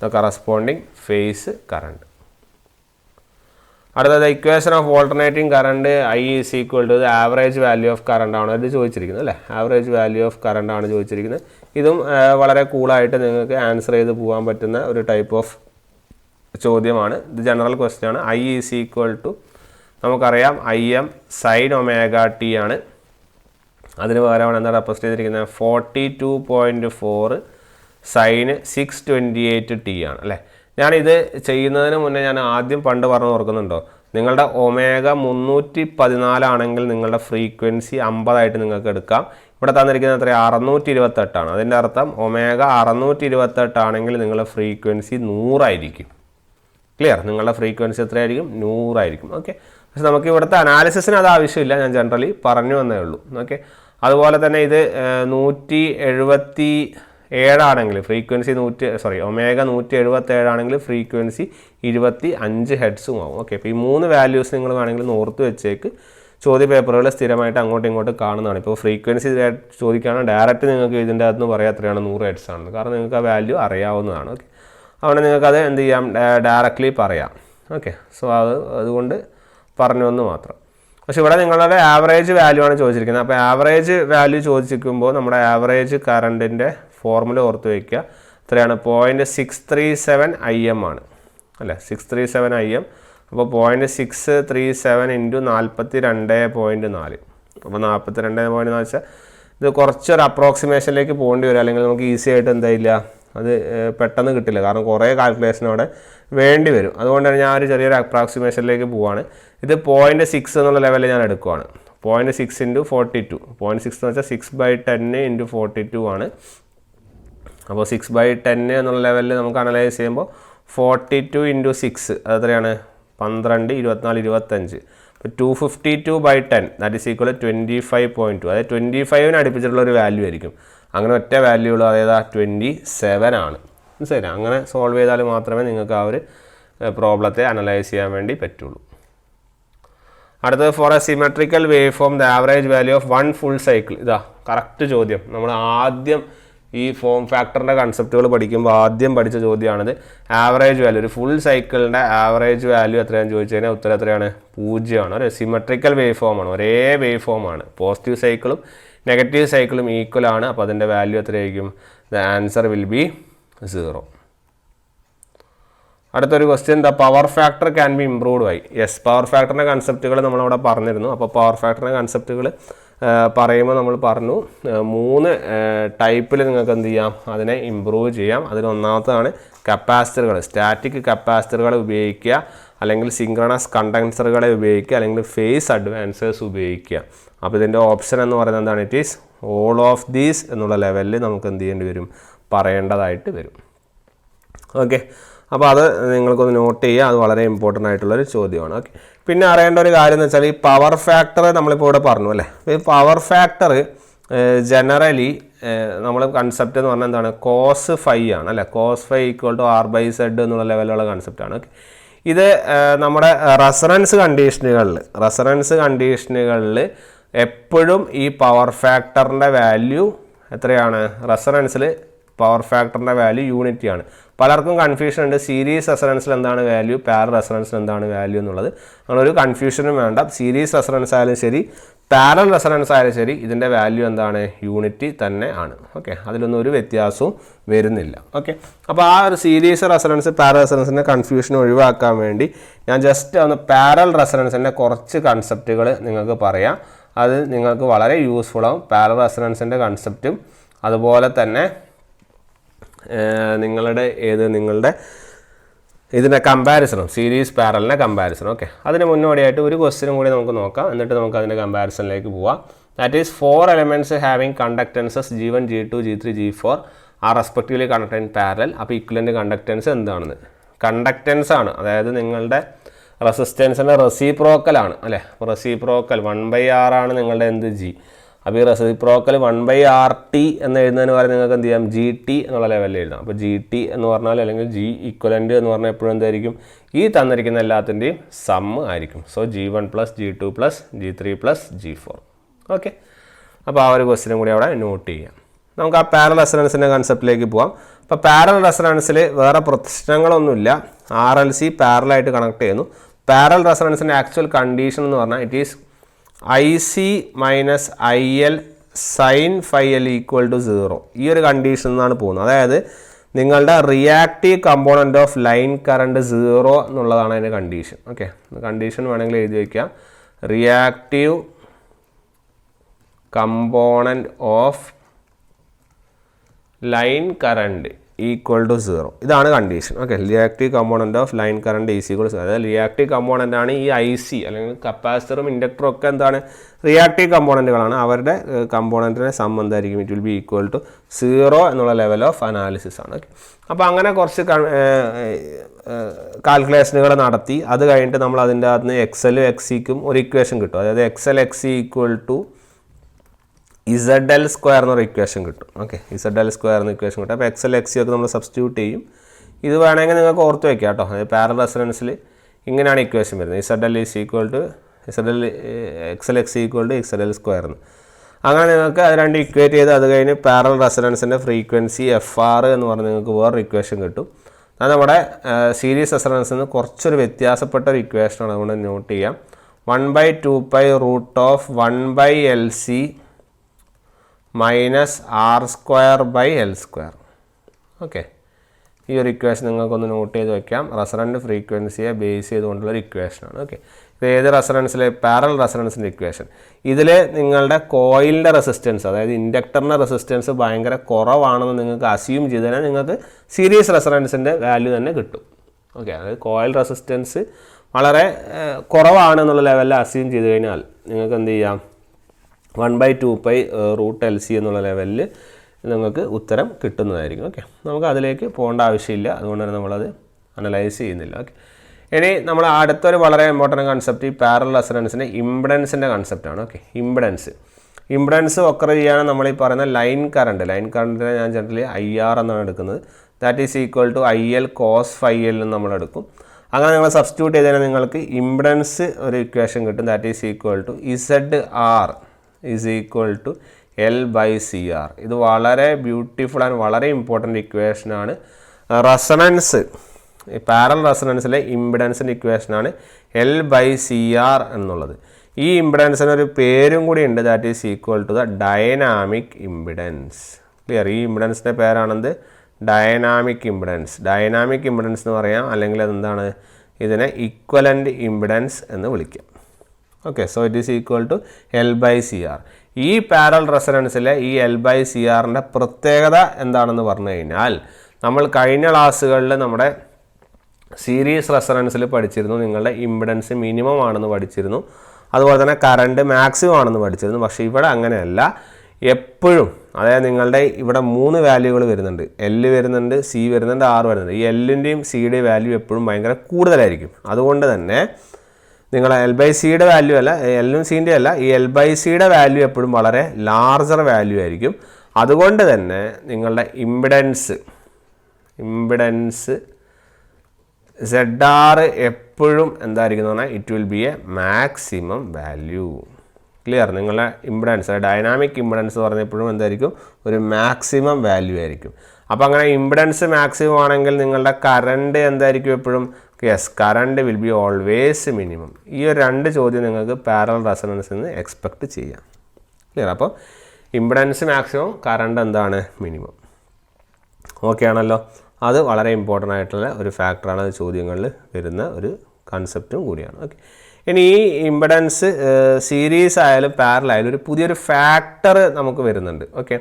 the corresponding phase current. അടുത്തത് equation of alternating current I is equal to the average value of current ആണ് ഇത് ചോദിച്ചിരിക്കുന്നത് അല്ലേ. ആവറേജ് വാല്യൂ ഓഫ് കറണ്ട് ആണ് ചോദിച്ചിരിക്കുന്നത്. ഇതും വളരെ കൂളായിട്ട് നിങ്ങൾക്ക് ആൻസർ ചെയ്ത് പോകാൻ പറ്റുന്ന ഒരു ടൈപ്പ് ഓഫ് ചോദ്യമാണ്. ഇത് ജനറൽ ക്വസ്റ്റ്യൻ ആണ്. I ഈസ് ഈക്വൽ ടു നമുക്കറിയാം Im sin ωt ആണ്. അതിന് പകരമാണ് എന്താ റെപ്രസെൻ്റ് ചെയ്തിരിക്കുന്നത്? 42.4 sin 628t ആണ് അല്ലേ. ഞാനിത് ചെയ്യുന്നതിന് മുന്നേ ഞാൻ ആദ്യം പണ്ട് പറഞ്ഞു ഓർക്കുന്നുണ്ടോ? നിങ്ങളുടെ ഒമേഗ 314 ആണെങ്കിൽ നിങ്ങളുടെ ഫ്രീക്വൻസി 50 നിങ്ങൾക്ക് എടുക്കാം. ഇവിടെ തന്നിരിക്കുന്നത് എത്ര? 628 ആണ്. അതിൻ്റെ അർത്ഥം ഒമേഗ 628 ആണെങ്കിൽ നിങ്ങളുടെ ഫ്രീക്വൻസി 100 ആയിരിക്കും. ക്ലിയർ? നിങ്ങളുടെ ഫ്രീക്വൻസി എത്രയായിരിക്കും? 100 ആയിരിക്കും. ഓക്കെ, പക്ഷെ നമുക്ക് ഇവിടുത്തെ അനാലിസിസിന് അത് ആവശ്യമില്ല, ഞാൻ ജനറലി പറഞ്ഞു വന്നേ ഉള്ളൂ. ഓക്കെ, അതുപോലെ തന്നെ ഇത് 177 ആണെങ്കിൽ ഫ്രീക്വൻസി ഒമേഗ 177 ആണെങ്കിൽ ഫ്രീക്വൻസി 25 ഹെഡ്സും ആവും. ഓക്കെ, അപ്പോൾ ഈ 3 വാല്യൂസ് നിങ്ങൾ വേണമെങ്കിൽ ഓർത്ത് വെച്ചേക്ക്. ചോദ്യ പേപ്പറുകൾ സ്ഥിരമായിട്ട് അങ്ങോട്ടും ഇങ്ങോട്ടും കാണുന്നതാണ്. ഇപ്പോൾ ഫ്രീക്വൻസി ചോദിക്കുകയാണെങ്കിൽ ഡയറക്റ്റ് നിങ്ങൾക്ക് ഇതിൻ്റെ അകത്ത് നിന്ന് പറയാം എത്രയാണ്? 100 ഹെഡ്സ് ആണെന്ന്. കാരണം നിങ്ങൾക്ക് ആ വാല്യൂ അറിയാവുന്നതാണ്. ഓക്കെ, അതുകൊണ്ട് നിങ്ങൾക്കത് എന്ത് ചെയ്യാം? ഡയറക്റ്റ്ലി പറയാം. ഓക്കെ, സോ അതുകൊണ്ട് പറഞ്ഞു എന്ന് മാത്രം. പക്ഷെ ഇവിടെ നിങ്ങളുടെ ആവറേജ് വാല്യൂ ആണ് ചോദിച്ചിരിക്കുന്നത്. അപ്പോൾ ആവറേജ് വാല്യൂ ചോദിച്ചിരിക്കുമ്പോൾ നമ്മുടെ ആവറേജ് കറണ്ടിൻ്റെ ഫോർമുല ഓർത്ത് വയ്ക്കുക. എത്രയാണ്? 0.637 Im ആണ് അല്ലേ. 637 Im. അപ്പോൾ 0.637 × 42.4. അപ്പോൾ 42.4 വെച്ചാൽ ഇത് കുറച്ചൊരു അപ്രോക്സിമേഷനിലേക്ക് പോകേണ്ടി വരും. അല്ലെങ്കിൽ നമുക്ക് ഈസി ആയിട്ട് എന്തായില്ല, അത് പെട്ടെന്ന് കിട്ടില്ല. കാരണം കുറേ കാൽക്കുലേഷൻ അവിടെ വേണ്ടി വരും. അതുകൊണ്ടാണ് ഞാൻ ഒരു ചെറിയൊരു അപ്രോക്സിമേഷനിലേക്ക് പോവുകയാണ്. ഇത് 0.6 എന്നുള്ള ലെവലിൽ ഞാൻ എടുക്കുവാണ്. 0.6 × 42. 0.6 എന്ന് വെച്ചാൽ 6/10 × 42 ആണ്. അപ്പോൾ 6/10 എന്നുള്ള ലെവലിൽ നമുക്ക് അനലൈസ് ചെയ്യുമ്പോൾ 42 × 6 അതെത്രയാണ്? 12, 24, 25. അപ്പോൾ 252/10 ദാറ്റ് ഈസ് ഈക്വൽ 25.2. അതായത് 25 അടുപ്പിച്ചിട്ടുള്ള ഒരു വാല്യൂ ആയിരിക്കും. അങ്ങനെ ഒറ്റ വാല്യൂ ഉള്ളൂ, അതായത് 27 ആണ്. മനസ്സിലായി? അങ്ങനെ സോൾവ് ചെയ്താൽ മാത്രമേ നിങ്ങൾക്ക് ആ ഒരു പ്രോബ്ലത്തെ അനലൈസ് ചെയ്യാൻ വേണ്ടി പറ്റുള്ളൂ. അടുത്തത്, for a symmetrical wave form the average value of 1 full cycle. ഇതാ കറക്റ്റ് ചോദ്യം. നമ്മൾ ആദ്യം ഈ ഫോം ഫാക്ടറിൻ്റെ കൺസെപ്റ്റുകൾ പഠിക്കുമ്പോൾ ആദ്യം പഠിച്ച ചോദ്യമാണിത്. ആവറേജ് വാല്യൂ, ഒരു ഫുൾ സൈക്കിളിൻ്റെ ആവറേജ് വാല്യൂ എത്രയാണെന്ന് ചോദിച്ചു കഴിഞ്ഞാൽ ഉത്തരം എത്രയാണ്? 0 ആണ്. ഒരു സിമെട്രിക്കൽ വേവ് ഫോമാണ്, ഒരേ വേവ് ഫോമാണ്. പോസിറ്റീവ് സൈക്കിളും നെഗറ്റീവ് സൈക്കിളും ഈക്വൽ ആണ്. അപ്പോൾ അതിൻ്റെ വാല്യൂ എത്രയായിരിക്കും? The answer will be 0. അടുത്തൊരു question, the power factor can be improved by. Yes, power ഫാക്ടറിൻ്റെ കൺസെപ്റ്റുകൾ നമ്മളവിടെ പറഞ്ഞിരുന്നു. അപ്പോൾ പവർ ഫാക്ടറിൻ്റെ കൺസെപ്റ്റുകൾ പറയുമ്പോൾ നമ്മൾ പറഞ്ഞു 3 ടൈപ്പിൽ നിങ്ങൾക്ക് എന്ത് ചെയ്യാം? അതിനെ ഇമ്പ്രൂവ് ചെയ്യാം. അതിലൊന്നാമത്തതാണ് കപ്പാസിറ്ററുകൾ. സ്റ്റാറ്റിക് കപ്പാസിറ്ററുകൾ ഉപയോഗിക്കുക, അല്ലെങ്കിൽ സിങ്ക്രണസ് കണ്ടൻസറുകളെ ഉപയോഗിക്കുക, അല്ലെങ്കിൽ ഫേസ് അഡ്വാൻസേഴ്സ് ഉപയോഗിക്കുക. അപ്പോൾ ഇതിൻ്റെ ഓപ്ഷൻ എന്ന് പറയുന്നത് എന്താണ്? It is all of these എന്നുള്ള ലെവലിൽ നമുക്ക് എന്ത് ചെയ്യേണ്ടി വരും? പറയേണ്ടതായിട്ട് വരും. ഓക്കെ, അപ്പോൾ അത് നിങ്ങൾക്കൊന്ന് നോട്ട് ചെയ്യുക. അത് വളരെ ഇമ്പോർട്ടൻ്റ് ആയിട്ടുള്ളൊരു ചോദ്യമാണ്. ഓക്കെ, പിന്നെ അറിയേണ്ട ഒരു കാര്യം എന്ന് വെച്ചാൽ ഈ പവർ ഫാക്ടർ നമ്മളിപ്പോൾ ഇവിടെ പറഞ്ഞു അല്ലേ. ഈ പവർ ഫാക്ടർ ജനറലി നമ്മൾ കൺസെപ്റ്റ് എന്ന് പറഞ്ഞാൽ എന്താണ്? cos phi ആണ് അല്ലേ. cos phi = R/Z എന്നുള്ള ലെവലിലുള്ള കൺസെപ്റ്റാണ്. ഓക്കെ, ഇത് നമ്മുടെ റെസൊണൻസ് കണ്ടീഷനുകളിൽ എപ്പോഴും ഈ പവർ ഫാക്ടറിൻ്റെ വാല്യൂ എത്രയാണ്? റെസൊണൻസിൽ പവർ ഫാക്ടറിൻ്റെ വാല്യൂ യൂണിറ്റിയാണ്. പലർക്കും കൺഫ്യൂഷൻ ഉണ്ട് സീരീസ് റെസൊണൻസിൽ എന്താണ് വാല്യൂ, പാരലൽ റെസൊണൻസിൽ എന്താണ് വാല്യൂ എന്നുള്ളത്. അങ്ങനൊരു കൺഫ്യൂഷനും വേണ്ട. സീരീസ് റെസൊണൻസ് ആയാലും ശരി പാരലൽ റെസൊണൻസ് ആയാലും ശരി ഇതിൻ്റെ വാല്യൂ എന്താണ്, യൂണിറ്റി തന്നെ ആണ്. ഓക്കെ, അതിലൊന്നും ഒരു വ്യത്യാസവും വരുന്നില്ല. ഓക്കെ, അപ്പോൾ ആ ഒരു സീരീസ് റെസൊണൻസ് പാരലൽ റെസൊണൻസിൻ്റെ കൺഫ്യൂഷൻ ഒഴിവാക്കാൻ വേണ്ടി ഞാൻ ജസ്റ്റ് ഒന്ന് പാരലൽ റെസൊണൻസിൻ്റെ കുറച്ച് കൺസെപ്റ്റുകൾ നിങ്ങൾക്ക് പറയാം. അത് നിങ്ങൾക്ക് വളരെ യൂസ്ഫുൾ ആവും. പാരലൽ റെസൊണൻസിൻ്റെ കൺസെപ്റ്റും അതുപോലെ തന്നെ നിങ്ങളുടെ ഇതിൻ്റെ കമ്പാരിസണും സീരീസ് പാരലിൻ്റെ കമ്പാരിസണും. ഓക്കെ, അതിന് മുന്നോടിയായിട്ട് ഒരു ക്വസ്റ്റ്യനും കൂടി നമുക്ക് നോക്കാം, എന്നിട്ട് നമുക്ക് അതിൻ്റെ കമ്പാരിസണിലേക്ക് പോവാം. That is 4 elements having conductances G1, G2, G3, G4 are respectively conduct in parallel. അപ്പോൾ ഇക്വലൻ്റ് കണ്ടക്റ്റൻസ് എന്താണെന്ന്, കണ്ടക്റ്റൻസ് ആണ്, അതായത് നിങ്ങളുടെ റെസിസ്റ്റൻസിൻ്റെ റെസിപ്രോക്കലാണ് അല്ലേ. അപ്പോൾ റെസിപ്രോക്കൽ 1/R ആണ് നിങ്ങളുടെ എന്ത് G. അപ്പോൾ ഈ റെസിപ്രോക്കൽ 1/RT എന്ന് എഴുതുന്നതിന് പകരം നിങ്ങൾക്ക് എന്ത് ചെയ്യാം, GT എന്നുള്ള ലെവലിൽ എഴുതാം. അപ്പോൾ GT എന്ന് പറഞ്ഞാൽ അല്ലെങ്കിൽ G ഇക്വലൻ്റ് എന്ന് പറഞ്ഞാൽ എപ്പോഴും എന്തായിരിക്കും, ഈ തന്നിരിക്കുന്ന എല്ലാത്തിൻ്റെയും സമ്മ് ആയിരിക്കും. So G1 + G2 + G3 + G4. Okay, അപ്പോൾ ആ ഒരു ക്വസ്റ്റ്യനും കൂടി അവിടെ നോട്ട് ചെയ്യാം. നമുക്ക് ആ പാരലൽ റെസൊണൻസിൻ്റെ കൺസെപ്റ്റിലേക്ക് പോകാം. അപ്പോൾ പാരലൽ റെസൊണൻസിൽ വേറെ പ്രശ്നങ്ങളൊന്നുമില്ല. RLC പാരലായിട്ട് കണക്ട് ചെയ്യുന്നു. പാരലൽ റെസൊണൻസിൻ്റെ ആക്ച്വൽ കണ്ടീഷൻ എന്ന് പറഞ്ഞാൽ it is IC - IL sin φL = 0. ഈ ഒരു കണ്ടീഷൻ എന്നാണ് പോകുന്നത്. അതായത് നിങ്ങളുടെ reactive component of line current 0 എന്നുള്ളതാണ് അതിൻ്റെ കണ്ടീഷൻ. ഓക്കെ, കണ്ടീഷൻ വേണമെങ്കിൽ എഴുതി വയ്ക്കാം. Reactive component of line current = 0. ഇതാണ് condition. Okay, reactive component of line current = 0. അതായത് റിയാക്റ്റീവ് കമ്പോണൻ്റ് ആണ് ഈ IC അല്ലെങ്കിൽ കപ്പാസിറ്ററും ഇൻഡക്ടറും ഒക്കെ എന്താണ്, റിയാക്റ്റീവ് കമ്പോണൻറ്റുകളാണ്. അവരുടെ കമ്പോണൻറ്റിനെ സം എന്തായിരിക്കും, ഇറ്റ് വിൽ ബി = 0 എന്നുള്ള ലെവൽ ഓഫ് അനാലിസിസ് ആണ്. ഓക്കെ, അപ്പോൾ അങ്ങനെ കുറച്ച് കാൽക്കുലേഷനുകൾ നടത്തി അത് കഴിഞ്ഞിട്ട് നമ്മൾ അതിൻ്റെ അകത്ത് നിന്ന് XL XCക്കും ഒരു ഇക്വേഷൻ കിട്ടും. അതായത് XL XC = ZL² എന്നൊരു ഇക്വേഷൻ കിട്ടും. ഓക്കെ, ZL² എന്ന ഇക്വേഷൻ കിട്ടും. അപ്പോൾ XL XC ഒക്കെ നമ്മൾ സബ്സ്റ്റിറ്റ്യൂട്ട് ചെയ്യും. ഇത് വേണമെങ്കിൽ നിങ്ങൾക്ക് ഓർത്ത് വയ്ക്കാം കേട്ടോ. അതായത് പാരലൽ റെസൊണൻസിൽ ഇങ്ങനെയാണ് ഇക്വേഷൻ വരുന്നത്. XL XC = ZL² എന്ന്. അങ്ങനെ നിങ്ങൾക്ക് അത് രണ്ട് ഇക്വേറ്റ് ചെയ്ത് അത് കഴിഞ്ഞ് പാരലൽ റെസൊണൻസിൻ്റെ ഫ്രീക്വൻസി FR എന്ന് പറഞ്ഞ് നിങ്ങൾക്ക് വേറൊരു ഇക്വേഷൻ കിട്ടും. അത് നമ്മുടെ സീരീസ് റെസൊണൻസിൽ നിന്ന് കുറച്ചൊരു വ്യത്യാസപ്പെട്ട ഒരു ഇക്വേഷനാണ്. അതുകൊണ്ട് നോട്ട് ചെയ്യാം. 1/2π√1/LC -R² ഓക്കെ, ഈ ഒരു ഇക്വേഷൻ നിങ്ങൾക്കൊന്ന് നോട്ട് ചെയ്ത് വയ്ക്കാം. റെസൊണൻ്റ് ഫ്രീക്വൻസിയെ ബേസ് ചെയ്തുകൊണ്ടുള്ളൊരു ഇക്വേഷനാണ്. ഓക്കെ, ഇത് ഏത് റെസൊണൻസിലെ, പാരലൽ റെസൊണൻസിൻ്റെ ഇക്വേഷൻ. ഇതിൽ നിങ്ങളുടെ കോയിലിൻ്റെ റെസിസ്റ്റൻസ്, അതായത് ഇൻഡക്ടറിൻ്റെ റെസിസ്റ്റൻസ് ഭയങ്കര കുറവാണെന്ന് നിങ്ങൾക്ക് അസ്യൂം ചെയ്ത് കഴിഞ്ഞാൽ നിങ്ങൾക്ക് സീരീസ് റെസൊണൻസിൻ്റെ വാല്യൂ തന്നെ കിട്ടും. ഓക്കെ, അതായത് കോയിൽ റെസിസ്റ്റൻസ് വളരെ കുറവാണെന്നുള്ള ലെവലിൽ അസ്യൂം ചെയ്ത് കഴിഞ്ഞാൽ നിങ്ങൾക്ക് എന്ത് ചെയ്യാം, 1/2π√LC എന്നുള്ള ലെവലിൽ നിങ്ങൾക്ക് ഉത്തരം കിട്ടുന്നതായിരിക്കും. ഓക്കെ, നമുക്ക് അതിലേക്ക് പോകേണ്ട ആവശ്യമില്ല, അതുകൊണ്ട് തന്നെ നമ്മളത് അനലൈസ് ചെയ്യുന്നില്ല. ഓക്കെ, ഇനി നമ്മൾ അടുത്തൊരു വളരെ ഇമ്പോർട്ടൻറ്റ് കൺസെപ്റ്റ് ഈ പാരലൽ റെസൊണൻസിൻ്റെ ഇംപെഡൻസിൻ്റെ കൺസെപ്റ്റാണ്. ഓക്കെ, ഇംപെഡൻസ് ഒക്കർ ചെയ്യാൻ നമ്മൾ ഈ പറയുന്ന ലൈൻ കറണ്ടിനെ ഞാൻ ജനറലി IR എന്നാണ് എടുക്കുന്നത്. That is = IL cos φL എന്ന് നമ്മൾ എടുക്കും. അങ്ങനെ നിങ്ങൾ സബ്സ്റ്റിറ്റ്യൂട്ട് ചെയ്ത് കഴിഞ്ഞാൽ നിങ്ങൾക്ക് ഇംപെഡൻസ് ഒരു ഇക്വേഷൻ കിട്ടും. That is = ZR = L/CR. ഇത് വളരെ ബ്യൂട്ടിഫുൾ ആൻഡ് വളരെ ഇമ്പോർട്ടൻ്റ് ഇക്വേഷനാണ്. റെസൊണൻസ് ഈ പാരലൽ റെസൊണൻസിലെ ഇംപെഡൻസിൻ്റെ ഇക്വേഷനാണ് L/CR എന്നുള്ളത്. ഈ ഇംപെഡൻസിന് ഒരു പേരും കൂടി ഉണ്ട്. That is = dynamic impedance. Clear? ഈ ഇംപെഡൻസിൻ്റെ പേരാണെന്ത്, ഡൈനാമിക് ഇംപെഡൻസ്. ഡൈനാമിക് ഇംപെഡൻസ് എന്ന് പറയാം, അല്ലെങ്കിൽ അതെന്താണ്, ഇതിനെ ഇക്വലൻ്റ് ഇംപെഡൻസ് എന്ന് വിളിക്കാം. Okay, so it is = L/CR. ഈ പാരലൽ റെസൊണൻസിലെ ഈ L/CRൻ്റെ പ്രത്യേകത എന്താണെന്ന് പറഞ്ഞു കഴിഞ്ഞാൽ, നമ്മൾ കഴിഞ്ഞ ക്ലാസ്സുകളിൽ നമ്മുടെ സീരീസ് റെസൊണൻസിൽ പഠിച്ചിരുന്നു നിങ്ങളുടെ ഇംപെഡൻസ് മിനിമം ആണെന്ന് പഠിച്ചിരുന്നു, അതുപോലെ തന്നെ കറണ്ട് മാക്സിമം ആണെന്ന് പഠിച്ചിരുന്നു. പക്ഷേ ഇവിടെ അങ്ങനെയല്ല. എപ്പോഴും, അതായത് നിങ്ങളുടെ ഇവിടെ 3 വാല്യൂകൾ വരുന്നുണ്ട്. L വരുന്നുണ്ട്, C വരുന്നുണ്ട്, R വരുന്നുണ്ട്. ഈ Lൻ്റെയും Cയുടെയും വാല്യൂ എപ്പോഴും ഭയങ്കര കൂടുതലായിരിക്കും. അതുകൊണ്ട് തന്നെ നിങ്ങളുടെ L/Cയുടെ വാല്യൂ അല്ല, Lഉം Cൻ്റെയും അല്ല, ഈ L/Cയുടെ വാല്യൂ എപ്പോഴും വളരെ ലാർജർ വാല്യൂ ആയിരിക്കും. അതുകൊണ്ട് തന്നെ നിങ്ങളുടെ ഇംപെഡൻസ് ZR എപ്പോഴും എന്തായിരിക്കും എന്ന് പറഞ്ഞാൽ it will B A maximum value. Clear? നിങ്ങളുടെ ഇമ്പിഡൻസ് ഡൈനാമിക് ഇമ്പിഡൻസ് പറഞ്ഞപ്പോഴും എന്തായിരിക്കും? ഒരു മാക്സിമം വാല്യൂ ആയിരിക്കും. അപ്പോൾ അങ്ങനെ ഇമ്പിഡൻസ് മാക്സിമം ആണെങ്കിൽ നിങ്ങളുടെ കറണ്ട് എന്തായിരിക്കും എപ്പോഴും? Yes, current will be always minimum. ഈ ഒരു 2 ചോദ്യം നിങ്ങൾക്ക് പാരലൽ റെസൊണൻസിൽ നിന്ന് എക്സ്പെക്റ്റ് ചെയ്യാം. ക്ലിയർ? അപ്പോൾ ഇമ്പിഡൻസ് മാക്സിമം, കറണ്ട് എന്താണ്? മിനിമം. ഓക്കെ ആണല്ലോ? അത് വളരെ ഇമ്പോർട്ടൻ്റ് ആയിട്ടുള്ള ഒരു ഫാക്ടറാണ്. അത് ചോദ്യങ്ങളിൽ വരുന്ന ഒരു കൺസെപ്റ്റും കൂടിയാണ്. ഓക്കെ, ഇനി ഈ ഇമ്പിഡൻസ് സീരീസ് ആയാലും പാരലൽ ആയാലും ഒരു പുതിയൊരു ഫാക്ടർ നമുക്ക് വരുന്നുണ്ട്. ഓക്കെ,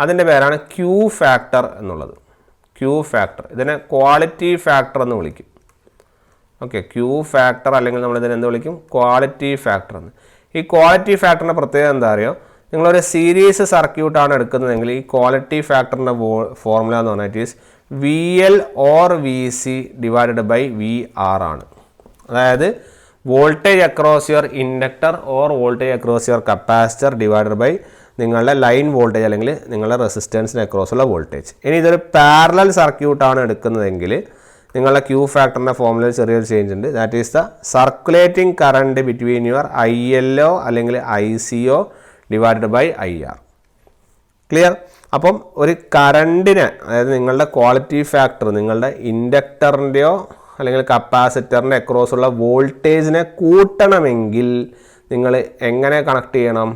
അതിൻ്റെ പേരാണ് ക്യൂ ഫാക്ടർ എന്നുള്ളത്. ക്യൂ ഫാക്ടർ, ഇതിനെ ക്വാളിറ്റി ഫാക്ടർ എന്ന് വിളിക്കും. ഓക്കെ, ക്യൂ ഫാക്ടർ അല്ലെങ്കിൽ നമ്മളിതിനെ എന്ത് വിളിക്കും? ക്വാളിറ്റി ഫാക്ടർ എന്ന്. ഈ ക്വാളിറ്റി ഫാക്ടറിൻ്റെ പ്രത്യേകത എന്താ അറിയോ? നിങ്ങളൊരു സീരീസ് സർക്യൂട്ടാണ് എടുക്കുന്നതെങ്കിൽ ഈ ക്വാളിറ്റി ഫാക്ടറിൻ്റെ ഫോർമുല എന്ന് പറഞ്ഞാൽ it is VL or VC divided by VR ആണ്. അതായത് voltage across your inductor or voltage across your capacitor divided by നിങ്ങളുടെ ലൈൻ വോൾട്ടേജ് അല്ലെങ്കിൽ നിങ്ങളുടെ റെസിസ്റ്റൻസിന് അക്രോസ് ഉള്ള വോൾട്ടേജ്. ഇനി ഇതൊരു പാരലൽ സർക്യൂട്ടാണ് എടുക്കുന്നതെങ്കിൽ നിങ്ങളുടെ ക്യൂ ഫാക്ടറിൻ്റെ ഫോർമുലയിൽ ചെറിയൊരു ചേഞ്ച് ഉണ്ട്. That is the circulating current between your ILO അല്ലെങ്കിൽ ICO divided by IR. Clear? അപ്പം ഒരു കറണ്ടിനെ, അതായത് നിങ്ങളുടെ ക്വാളിറ്റി ഫാക്ടർ നിങ്ങളുടെ ഇൻഡക്ടറിൻ്റെയോ അല്ലെങ്കിൽ കപ്പാസിറ്ററിൻ്റെ അക്രോസ് ഉള്ള വോൾട്ടേജിനെ കൂട്ടണമെങ്കിൽ നിങ്ങൾ എങ്ങനെ കണക്ട് ചെയ്യണം?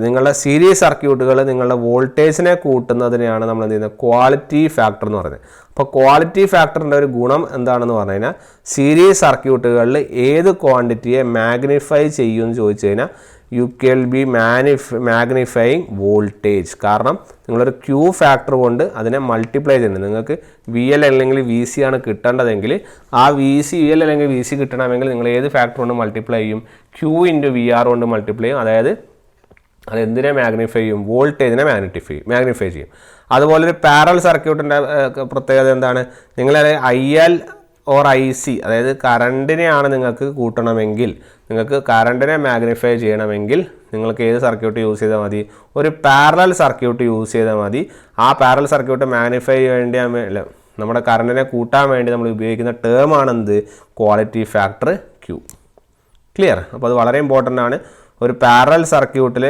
നിങ്ങളുടെ സീരീസ് സർക്യൂട്ടുകൾ നിങ്ങളുടെ വോൾട്ടേജിനെ കൂട്ടുന്നതിനെയാണ് നമ്മൾ എന്ത് ചെയ്യുന്നത്? ക്വാളിറ്റി ഫാക്ടർ എന്ന് പറയുന്നത്. അപ്പോൾ ക്വാളിറ്റി ഫാക്ടറിൻ്റെ ഒരു ഗുണം എന്താണെന്ന് പറഞ്ഞു കഴിഞ്ഞാൽ സീരീസ് സർക്യൂട്ടുകളിൽ ഏത് ക്വാണ്ടിറ്റിയെ മാഗ്നിഫൈ ചെയ്യുമെന്ന് ചോദിച്ചു കഴിഞ്ഞാൽ U KL B magnifying voltage. കാരണം നിങ്ങളൊരു ക്യൂ ഫാക്ടർ കൊണ്ട് അതിനെ മൾട്ടിപ്ലൈ ചെയ്യുന്നുണ്ട്. നിങ്ങൾക്ക് VL അല്ലെങ്കിൽ VC ആണ് കിട്ടേണ്ടതെങ്കിൽ ആ VL അല്ലെങ്കിൽ VC കിട്ടണമെങ്കിൽ നിങ്ങൾ ഏത് ഫാക്ടർ കൊണ്ട് മൾട്ടിപ്ലൈ ചെയ്യും? Q × VR കൊണ്ട് മൾട്ടിപ്ലൈ ചെയ്യും. അതായത് അതെന്തിനെ മാഗ്നിഫൈ ചെയ്യും? വോൾട്ടേജിനെ മാഗ്നിഫൈ ചെയ്യും. അതുപോലെ ഒരു പാരലൽ സർക്യൂട്ടിൻ്റെ പ്രത്യേകത എന്താണ്? നിങ്ങൾ IL ഓർ IC, അതായത് കറണ്ടിനെയാണ് നിങ്ങൾക്ക് കൂട്ടണമെങ്കിൽ, നിങ്ങൾക്ക് കറണ്ടിനെ മാഗ്നിഫൈ ചെയ്യണമെങ്കിൽ നിങ്ങൾക്ക് ഏത് സർക്യൂട്ട് യൂസ് ചെയ്താൽ മതി? ഒരു പാരലൽ സർക്യൂട്ട് യൂസ് ചെയ്താൽ മതി. ആ പാരലൽ സർക്യൂട്ട് മാഗ്നിഫൈ വേണ്ടി നമ്മുടെ കറണ്ടിനെ കൂട്ടാൻ വേണ്ടി നമ്മൾ ഉപയോഗിക്കുന്ന ടേമാണെന്ത്? Quality factor Q. ക്ലിയർ? അപ്പോൾ അത് വളരെ ഇമ്പോർട്ടൻ്റ് ആണ്. ഒരു പാരലൽ സർക്യൂട്ടിൽ,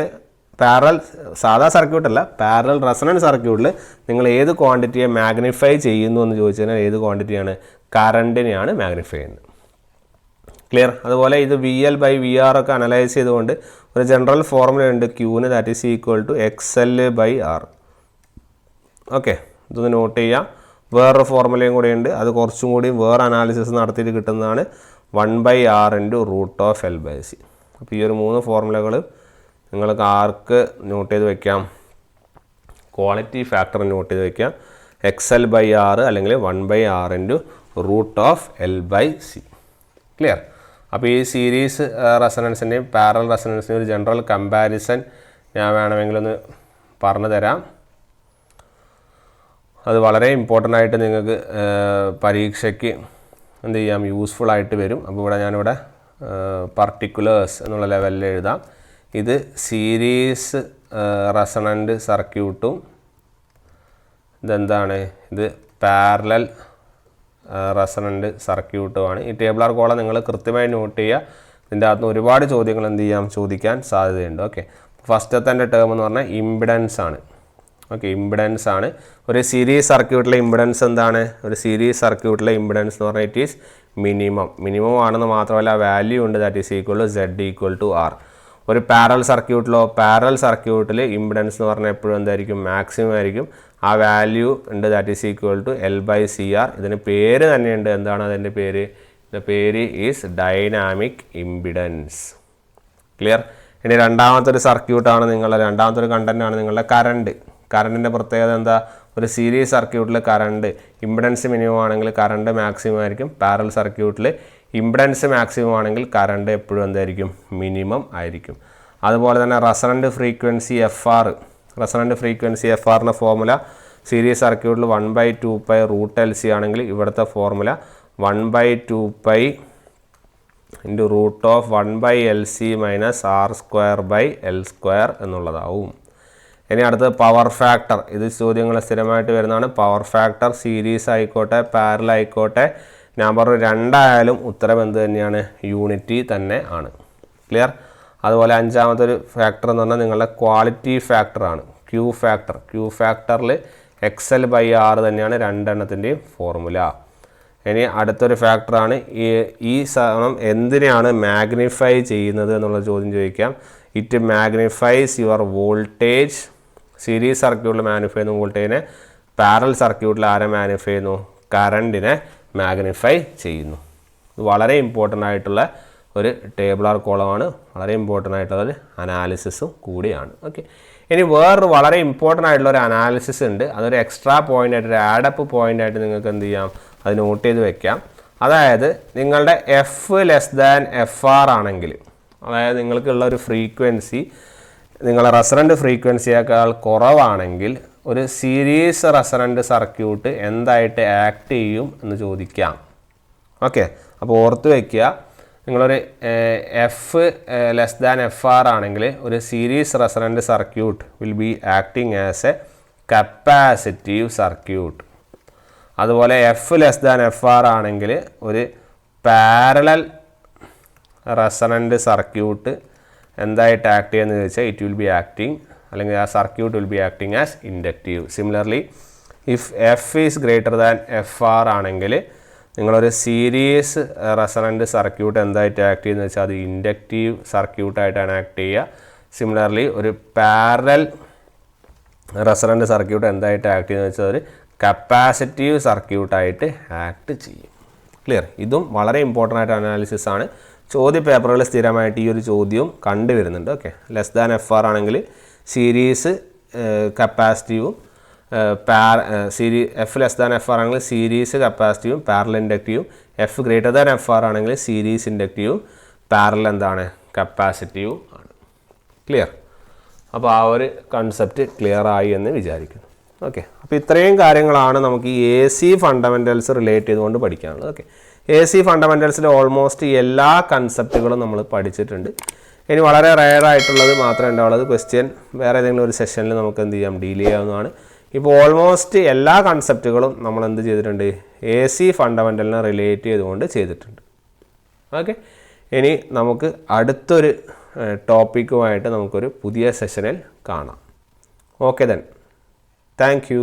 സാധാ സർക്യൂട്ടല്ല, പാരലൽ റെസൊണൻസ് സർക്യൂട്ടിൽ നിങ്ങൾ ഏത് ക്വാണ്ടിറ്റിയെ മാഗ്നിഫൈ ചെയ്യുന്നു എന്ന് ചോദിച്ചു കഴിഞ്ഞാൽ ഏത് ക്വാണ്ടിറ്റിയാണ്? കറണ്ടിനെയാണ് മാഗ്നിഫൈ ചെയ്യുന്നത്. ക്ലിയർ? അതുപോലെ ഇത് VL ബൈ VR ഒക്കെ അനലൈസ് ചെയ്തുകൊണ്ട് ഒരു ജനറൽ ഫോർമുല ഉണ്ട് Qന്, that is equal to XL by R. Okay, ഇതൊന്ന് നോട്ട് ചെയ്യാം. വേറൊരു ഫോർമുലയും കൂടെ ഉണ്ട്, അത് കുറച്ചും കൂടി വേറെ അനാലിസിസ് നടത്തിയിട്ട് കിട്ടുന്നതാണ് 1/R × √L/C. അപ്പോൾ ഈ ഒരു 3 ഫോർമുലകൾ നിങ്ങൾക്ക് ആർക്ക് നോട്ട് ചെയ്ത് വയ്ക്കാം? ക്വാളിറ്റി ഫാക്ടർ നോട്ട് ചെയ്ത് വയ്ക്കാം. XL ബൈ R അല്ലെങ്കിൽ 1/R × √L/C. ക്ലിയർ? അപ്പോൾ ഈ സീരീസ് റെസൊണൻസിൻ്റെയും പാരലൽ റെസൊണൻസിൻ്റെയും ഒരു ജനറൽ കമ്പാരിസൺ ഞാൻ വേണമെങ്കിലൊന്ന് പറഞ്ഞു തരാം. അത് വളരെ ഇമ്പോർട്ടൻ്റ് ആയിട്ട് നിങ്ങൾക്ക് പരീക്ഷയ്ക്ക് എന്ത് ചെയ്യാം? യൂസ്ഫുൾ ആയിട്ട് വരും. അപ്പോൾ ഇവിടെ ഞാനിവിടെ പർട്ടിക്കുലേഴ്സ് എന്നുള്ള ലെവലിൽ എഴുതാം. ഇത് സീരീസ് റെസൊണൻ്റ് സർക്യൂട്ടും ഇതെന്താണ്? ഇത് പാരലൽ റെസൊണൻ്റ് സർക്യൂട്ടുമാണ്. ഈ ടേബിൾ കോളം നിങ്ങൾ കൃത്യമായി നോട്ട് ചെയ്യുക. ഇതിൻ്റെ അകത്ത് ഒരുപാട് ചോദ്യങ്ങൾ എന്ത് ചെയ്യാം? ചോദിക്കാൻ സാധ്യതയുണ്ട്. ഓക്കെ, ഫസ്റ്റത്തെ ടേം എന്ന് പറഞ്ഞാൽ ഇമ്പിഡൻസ് ആണ്. ഓക്കെ, ഇമ്പിഡൻസ് ആണ്. ഒരു സീരീസ് സർക്യൂട്ടിലെ ഇമ്പിഡൻസ് എന്താണ്? ഒരു സീരീസ് സർക്യൂട്ടിലെ ഇമ്പിഡൻസ് എന്ന് പറഞ്ഞാൽ ഇറ്റ് ഈസ് മിനിമം ആണെന്ന് മാത്രമല്ല വാല്യൂ ഉണ്ട്, that is equal to Z = R. ഒരു പാരലൽ സർക്യൂട്ടിൽ ഇമ്പിഡൻസ് എന്ന് പറഞ്ഞാൽ എപ്പോഴും എന്തായിരിക്കും? മാക്സിമം ആയിരിക്കും. ആ വാല്യൂ ഉണ്ട്, that is equal to L/CR. ഇതിന് പേര് തന്നെയുണ്ട്. എന്താണ് അതിൻ്റെ പേര്? ഇതിൻ്റെ പേര് ഈസ് ഡൈനാമിക് ഇമ്പിഡൻസ്. ക്ലിയർ? ഇനി രണ്ടാമത്തെ ഒരു സർക്യൂട്ടാണ് രണ്ടാമത്തെ ഒരു കണ്ടൻ്റാണ് നിങ്ങളുടെ കറണ്ടിൻ്റെ പ്രത്യേകത എന്താ? ഒരു സീരീസ് സർക്യൂട്ടിൽ കറണ്ട് ഇമ്പിഡൻസ് മിനിമം ആണെങ്കിൽ കറണ്ട് മാക്സിമം ആയിരിക്കും. പാരലൽ സർക്യൂട്ടിൽ ഇമ്പിഡൻസ് മാക്സിമം ആണെങ്കിൽ കറണ്ട് എപ്പോഴും എന്തായിരിക്കും? മിനിമം ആയിരിക്കും. അതുപോലെ തന്നെ റെസൊണൻ്റ് ഫ്രീക്വൻസി FRൻ്റെ ഫോർമുല സീരീസ് സർക്യൂട്ടിൽ 1/2π√LC ആണെങ്കിൽ ഇവിടുത്തെ ഫോർമുല 1/2π × √1/LC - R²/L² എന്നുള്ളതാവും. ഇനി അടുത്തത് പവർ ഫാക്ടർ. ഇത് ചോദ്യങ്ങൾ സ്ഥിരമായിട്ട് വരുന്നതാണ്. പവർ ഫാക്ടർ സീരീസ് ആയിക്കോട്ടെ പാരലൽ ആയിക്കോട്ടെ നമ്പർ 2 ആയാലും ഉത്തരം എന്ത് തന്നെയാണ്? യൂണിറ്റി തന്നെ ആണ്. ക്ലിയർ? അതുപോലെ അഞ്ചാമത്തെ ഒരു ഫാക്ടർ എന്ന് പറഞ്ഞാൽ നിങ്ങളുടെ ക്വാളിറ്റി ഫാക്ടറാണ്, ക്യൂ ഫാക്ടർ. ക്യൂ ഫാക്ടറിൽ XL/R തന്നെയാണ് രണ്ടെണ്ണത്തിൻ്റെയും ഫോർമുല. ഇനി അടുത്തൊരു ഫാക്ടറാണ് ഈ സാധനം എന്തിനെയാണ് മാഗ്നിഫൈ ചെയ്യുന്നത് എന്നുള്ള ചോദ്യം ചോദിക്കാം. It magnifies your voltage. Series സർക്യൂട്ടിൽ മാഗ്നിഫൈ ചെയ്യുന്ന വോൾട്ടേജിനെ പാരലൽ സർക്യൂട്ടിൽ ആരെ മാഗ്നിഫൈ ചെയ്യുന്നു? കറണ്ടിനെ മാഗ്നിഫൈ ചെയ്യുന്നു. ഇത് വളരെ ഇമ്പോർട്ടൻ്റ് ആയിട്ടുള്ള ഒരു ടേബിളാർ കോളമാണ്, വളരെ ഇമ്പോർട്ടൻ്റ് ആയിട്ടുള്ള ഒരു അനാലിസിസും കൂടിയാണ്. ഓക്കെ, ഇനി വേറൊരു വളരെ ഇമ്പോർട്ടൻ്റ് ആയിട്ടുള്ള ഒരു അനാലിസിസ് ഉണ്ട്. അതൊരു എക്സ്ട്രാ പോയിൻ്റ് ആയിട്ട്, ഒരു ആഡപ്പ് പോയിൻ്റ് ആയിട്ട് നിങ്ങൾക്ക് എന്ത് ചെയ്യാം, അത് നോട്ട് ചെയ്ത് വെക്കാം. അതായത് നിങ്ങളുടെ F<FR ആണെങ്കിൽ, അതായത് നിങ്ങൾക്കുള്ള ഒരു ഫ്രീക്വൻസി നിങ്ങളുടെ റെസണൻ്റ് ഫ്രീക്വൻസിയേക്കാൾ കുറവാണെങ്കിൽ ഒരു സീരീസ് റെസണൻ്റ് സർക്യൂട്ട് എന്തായിട്ട് ആക്ട് ചെയ്യും എന്ന് ചോദിക്കാം. ഓക്കെ, അപ്പോൾ ഓർത്ത് വയ്ക്കുക, നിങ്ങളൊരു F<FR ആണെങ്കിൽ ഒരു series resonant circuit will be acting as a capacitive circuit. അതുപോലെ F<FR ആണെങ്കിൽ ഒരു പാരലൽ റെസണൻ്റ് സർക്യൂട്ട് എന്തായിട്ട് ആക്ട് ചെയ്യുന്നത് ചോദിച്ചാൽ ഇറ്റ് വിൽ ബി ആക്ടിങ്, അല്ലെങ്കിൽ ആ circuit will be acting as inductive. Similarly if F is greater than FR ആണെങ്കിൽ നിങ്ങളൊരു സീരീസ് റെസണൻ്റ് സർക്യൂട്ട് എന്തായിട്ട് ആക്ട് ചെയ്യുന്നത് വെച്ചാൽ അത് ഇൻഡക്റ്റീവ് സർക്യൂട്ടായിട്ടാണ് ആക്ട് ചെയ്യുക. സിമിലർലി ഒരു പാരലൽ റെസണൻ്റ് സർക്യൂട്ട് എന്തായിട്ട് ആക്ട് ചെയ്യുന്നത് വെച്ചാൽ ഒരു കപ്പാസിറ്റീവ് സർക്യൂട്ടായിട്ട് ആക്ട് ചെയ്യും. ക്ലിയർ? ഇതും വളരെ ഇമ്പോർട്ടൻ്റ് ആയിട്ട് അനാലിസിസ് ആണ്. ചോദ്യ പേപ്പറുകളിൽ സ്ഥിരമായിട്ട് ഈ ഒരു ചോദ്യവും കണ്ടുവരുന്നുണ്ട്. ഓക്കെ, FR ആണെങ്കിൽ സീരീസ് കപ്പാസിറ്റീവും F FR ആണെങ്കിൽ സീരീസ് കപ്പാസിറ്റീവും പാരലൽ ഇൻഡക്റ്റീവും, F FR ആണെങ്കിൽ സീരീസ് ഇൻഡക്റ്റീവും പാരലൽ എന്താണ്, കപ്പാസിറ്റീവും ആണ്. ക്ലിയർ? അപ്പോൾ ആ ഒരു കൺസെപ്റ്റ് ക്ലിയർ ആയി എന്ന് വിചാരിക്കുന്നു. ഓക്കെ, അപ്പോൾ ഇത്രയും കാര്യങ്ങളാണ് നമുക്ക് ഈ AC ഫണ്ടമെൻ്റൽസ് റിലേറ്റ് ചെയ്തുകൊണ്ട് പഠിക്കാനുള്ളത്. ഓക്കെ, AC ഫണ്ടമെൻ്റൽസിലെ ഓൾമോസ്റ്റ് എല്ലാ കൺസെപ്റ്റുകളും നമ്മൾ പഠിച്ചിട്ടുണ്ട്. ഇനി വളരെ റെയർ ആയിട്ടുള്ളത് മാത്രമേ ഉണ്ടാവുള്ളത് ക്വസ്റ്റ്യൻ വേറെ ഏതെങ്കിലും ഒരു സെഷനിൽ നമുക്ക് എന്ത് ചെയ്യാം, ഡീൽ ചെയ്യാവുന്നതാണ്. ഇപ്പോൾ ഓൾമോസ്റ്റ് എല്ലാ കൺസെപ്റ്റുകളും നമ്മൾ എന്ത് ചെയ്തിട്ടുണ്ട്, AC ഫണ്ടമെൻ്റലിനെ റിലേറ്റ് ചെയ്തുകൊണ്ട് ചെയ്തിട്ടുണ്ട്. ഓക്കെ, ഇനി നമുക്ക് അടുത്തൊരു ടോപ്പിക്കുമായിട്ട് നമുക്കൊരു പുതിയ സെഷനിൽ കാണാം. Okay then, thank you.